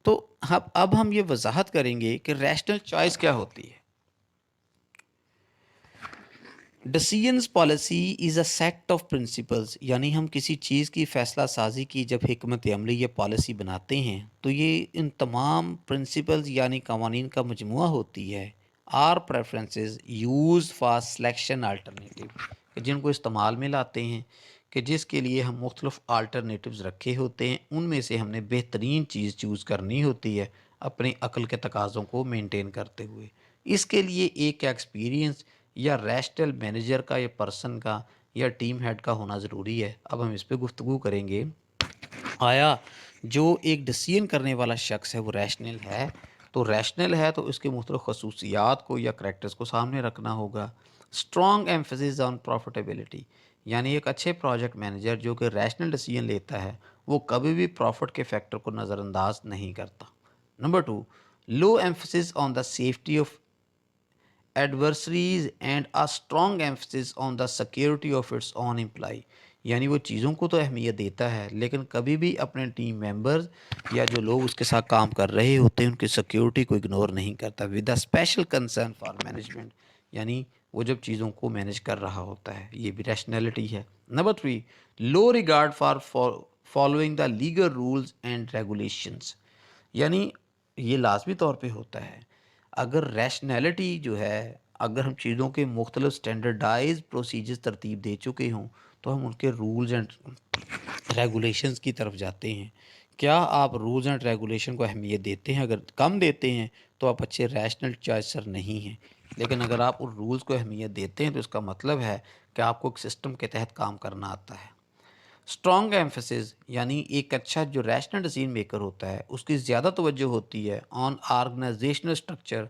تو اب ہم یہ وضاحت کریں گے کہ ریشنل چوائس کیا ہوتی ہے۔ Decisions policy is a set of principles, یعنی ہم کسی چیز کی فیصلہ سازی کی جب حکمت عملی یا پالیسی بناتے ہیں تو یہ ان تمام پرنسپلز یعنی قوانین کا مجموعہ ہوتی ہے، are preferences use for selection alternative, جن کو استعمال میں لاتے ہیں کہ جس کے لیے ہم مختلف آلٹرنیٹیوز رکھے ہوتے ہیں، ان میں سے ہم نے بہترین چیز چوز کرنی ہوتی ہے اپنی عقل کے تقاضوں کو مینٹین کرتے ہوئے۔ اس کے لیے ایک ایکسپیرینس یا ریشنل مینیجر کا یا پرسن کا یا ٹیم ہیڈ کا ہونا ضروری ہے۔ اب ہم اس پہ گفتگو کریں گے، آیا جو ایک ڈسیژن کرنے والا شخص ہے وہ ریشنل ہے؟ تو ریشنل ہے تو اس کے مختلف خصوصیات کو یا کریکٹرز کو سامنے رکھنا ہوگا۔ اسٹرانگ ایمفیسس آن پروفیٹیبلٹی، یعنی ایک اچھے پروجیکٹ مینیجر جو کہ ریشنل ڈسیژن لیتا ہے وہ کبھی بھی پروفٹ کے فیکٹر کو نظر انداز نہیں کرتا۔ Number 2، low emphasis on the safety of adversaries and a strong emphasis on the security of its own employee، یعنی وہ چیزوں کو تو اہمیت دیتا ہے لیکن کبھی بھی اپنے ٹیم ممبرز یا جو لوگ اس کے ساتھ کام کر رہے ہوتے ہیں ان کی سیکیورٹی کو اگنور نہیں کرتا، with a special concern for management، یعنی وہ جب چیزوں کو مینیج کر رہا ہوتا ہے، یہ بھی ریشنلٹی ہے۔ Number 3، low regard for following the legal rules and regulations, یعنی یہ لازمی طور پہ ہوتا ہے اگر ریشنلٹی جو ہے، اگر ہم چیزوں کے مختلف سٹینڈرڈائز پروسیجرز ترتیب دے چکے ہوں تو ہم ان کے رولز اینڈ ریگولیشنز کی طرف جاتے ہیں۔ کیا آپ رولز اینڈ ریگولیشن کو اہمیت دیتے ہیں؟ اگر کم دیتے ہیں تو آپ اچھے ریشنل چوائسر نہیں ہیں، لیکن اگر آپ ان رولز کو اہمیت دیتے ہیں تو اس کا مطلب ہے کہ آپ کو ایک سسٹم کے تحت کام کرنا آتا ہے۔ اسٹرانگ ایمفیسس، یعنی ایک اچھا جو ریشنل ڈسیژن میکر ہوتا ہے اس کی زیادہ توجہ ہوتی ہے آن آرگنائزیشنل اسٹرکچر،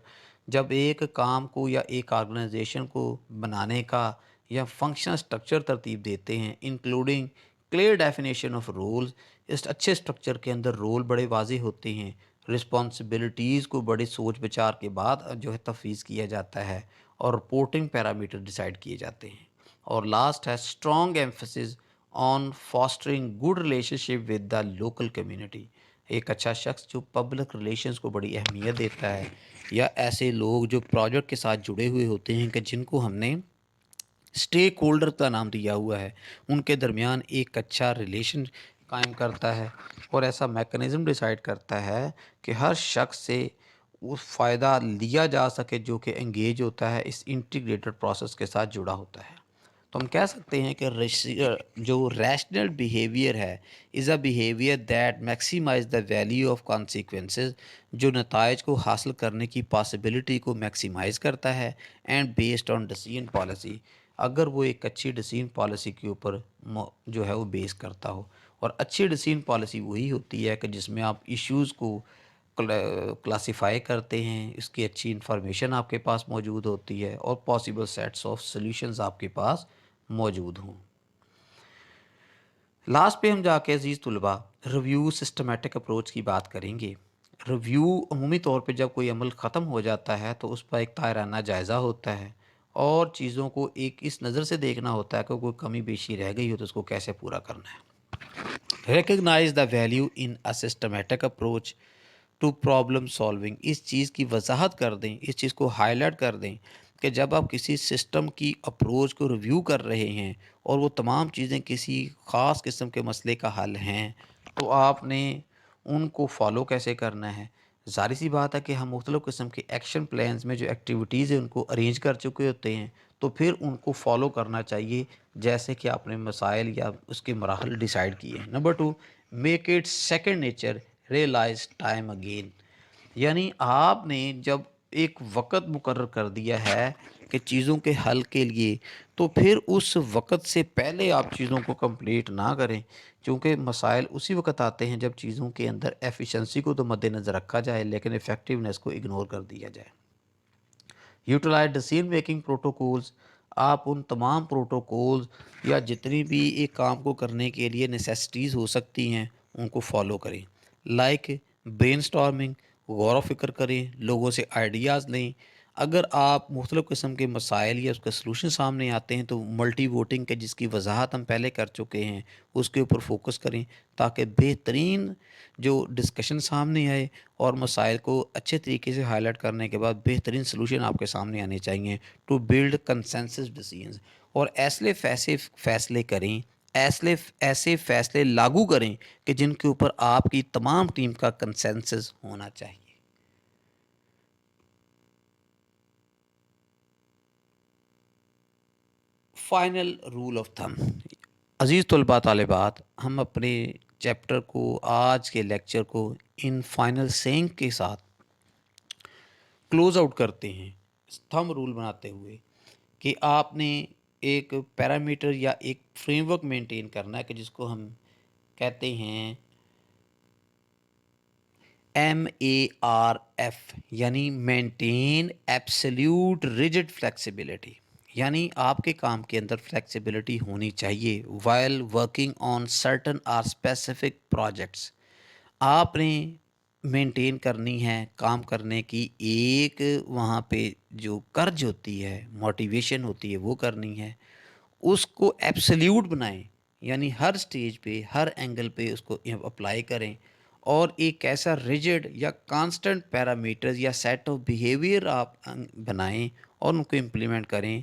جب ایک کام کو یا ایک آرگنائزیشن کو بنانے کا یا فنکشنل اسٹرکچر ترتیب دیتے ہیں، including clear definition of rules, اس اچھے اسٹرکچر کے اندر رول بڑے واضح ہوتے ہیں، رسپانسبلٹیز کو بڑے سوچ بچار کے بعد جو ہے تفویض کیا جاتا ہے، اور رپورٹنگ پیرامیٹر ڈیسائیڈ کیے جاتے ہیں۔ اور لاسٹ ہے strong emphasis on fostering good relation ship with the local community. ایک اچھا شخص جو پبلک ریلیشنز کو بڑی اہمیت دیتا ہے، یا ایسے لوگ جو پروجیکٹ کے ساتھ جڑے ہوئے ہوتے ہیں کہ جن کو ہم نے اسٹیک ہولڈر کا نام دیا ہوا ہے، ان کے درمیان ایک اچھا ریلیشن قائم کرتا ہے، اور ایسا میکنزم ڈیسائیڈ کرتا ہے کہ ہر شخص سے وہ فائدہ لیا جا سکے جو کہ انگیج ہوتا ہے اس انٹیگریٹڈ پروسیس کے ساتھ جڑا ہوتا ہے. تو ہم کہہ سکتے ہیں کہ جو ریشنل بیہیویئر ہے is a behaviour that maximise the value of consequences, جو نتائج کو حاصل کرنے کی پاسبلٹی کو میکسیمائز کرتا ہے، and based on decision policy, اگر وہ ایک اچھی ڈیسیژن پالیسی کے اوپر جو ہے وہ بیس کرتا ہو. اور اچھی ڈیسیژن پالیسی وہی ہوتی ہے کہ جس میں آپ ایشوز کو کلاسیفائی کرتے ہیں، اس کی اچھی انفارمیشن آپ کے پاس موجود ہوتی ہے، اور پاسبل سیٹس آف سلیوشنز آپ کے پاس موجود ہوں. لاسٹ پہ ہم جا کے عزیز طلباء ریویو سسٹمیٹک اپروچ کی بات کریں گے. ریویو عمومی طور پہ جب کوئی عمل ختم ہو جاتا ہے تو اس پر ایک طائرانہ جائزہ ہوتا ہے، اور چیزوں کو ایک اس نظر سے دیکھنا ہوتا ہے کہ کوئی کمی بیشی رہ گئی ہو تو اس کو کیسے پورا کرنا ہے. Recognise the value in a systematic approach to problem solving. اس چیز کی وضاحت کر دیں، اس چیز کو ہائی لائٹ کر دیں کہ جب آپ کسی سسٹم کی اپروچ کو ریویو کر رہے ہیں اور وہ تمام چیزیں کسی خاص قسم کے مسئلے کا حل ہیں، تو آپ نے ان کو فالو کیسے کرنا ہے. ظاہر سی بات ہے کہ ہم مختلف قسم کے ایکشن پلانز میں جو ایکٹیویٹیز ہیں ان کو ارینج کر چکے ہوتے ہیں، تو پھر ان کو فالو کرنا چاہیے جیسے کہ آپ نے مسائل یا اس کے مراحل ڈیسائیڈ کیے ہیں. Number 2، make it second nature realise time again. یعنی آپ نے جب ایک وقت مقرر کر دیا ہے کہ چیزوں کے حل کے لیے، تو پھر اس وقت سے پہلے آپ چیزوں کو کمپلیٹ نہ کریں، چونکہ مسائل اسی وقت آتے ہیں جب چیزوں کے اندر ایفیشنسی کو تو مد نظر رکھا جائے لیکن افیکٹونیس کو اگنور کر دیا جائے. Utilise decision making protocols. آپ ان تمام پروٹوکولز یا جتنی بھی ایک کام کو کرنے کے لیے نیسیسٹیز ہو سکتی ہیں ان کو فالو کریں. لائک برین اسٹارمنگ، غور و فکر کریں، لوگوں سے آئیڈیاز لیں. اگر آپ مختلف قسم کے مسائل یا اس کا سلوشن سامنے آتے ہیں تو ملٹی ووٹنگ کے جس کی وضاحت ہم پہلے کر چکے ہیں اس کے اوپر فوکس کریں، تاکہ بہترین جو ڈسکشن سامنے آئے اور مسائل کو اچھے طریقے سے ہائی لائٹ کرنے کے بعد بہترین سلوشن آپ کے سامنے آنے چاہیے ٹو بلڈ کنسنسس ڈیسیژنز. اور فیصلے کریں، ایسے فیصلے لاگو کریں کہ جن کے اوپر آپ کی تمام ٹیم کا کنسنسس ہونا چاہیے. Final rule of thumb. عزیز طلباء طالبات، ہم اپنے چیپٹر کو، آج کے لیکچر کو ان فائنل سینگ کے ساتھ کلوز آؤٹ کرتے ہیں، تھم رول بناتے ہوئے کہ آپ نے ایک پیرامیٹر یا ایک فریم ورک مینٹین کرنا ہے کہ جس کو ہم کہتے ہیں MARF، یعنی مینٹین ایبسلیوٹ ریجڈ فلیکسیبلٹی. یعنی آپ کے کام کے اندر فلیکسیبلٹی ہونی چاہیے while working on certain or specific projects. آپ نے مینٹین کرنی ہے کام کرنے کی ایک وہاں پہ جو کرج ہوتی ہے، موٹیویشن ہوتی ہے، وہ کرنی ہے. اس کو ایبسلیوٹ بنائیں، یعنی ہر سٹیج پہ، ہر اینگل پہ اس کو اپلائی کریں، اور ایک ایسا ریجڈ یا کانسٹنٹ پیرامیٹرز یا سیٹ آف بیہیویئر آپ بنائیں اور ان کو امپلیمنٹ کریں،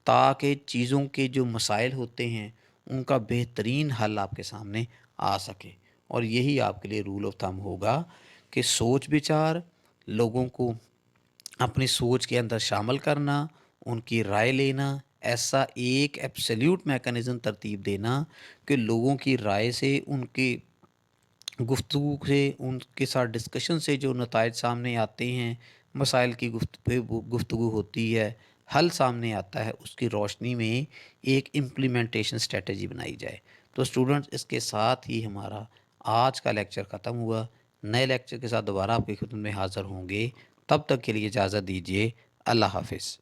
تاکہ چیزوں کے جو مسائل ہوتے ہیں ان کا بہترین حل آپ کے سامنے آ سکے. اور یہی آپ کے لیے رول آف تھم ہوگا کہ سوچ بچار، لوگوں کو اپنی سوچ کے اندر شامل کرنا، ان کی رائے لینا، ایسا ایک ایبسلیوٹ میکانزم ترتیب دینا کہ لوگوں کی رائے سے، ان کی گفتگو سے، ان کے ساتھ ڈسکشن سے جو نتائج سامنے آتے ہیں، مسائل کی گفتگو ہوتی ہے، حل سامنے آتا ہے، اس کی روشنی میں ایک امپلیمنٹیشن اسٹریٹجی بنائی جائے. تو اسٹوڈنٹس، اس کے ساتھ ہی ہمارا آج کا لیکچر ختم ہوا. نئے لیکچر کے ساتھ دوبارہ آپ کی خدمت میں حاضر ہوں گے. تب تک کے لیے اجازت دیجیے. اللہ حافظ.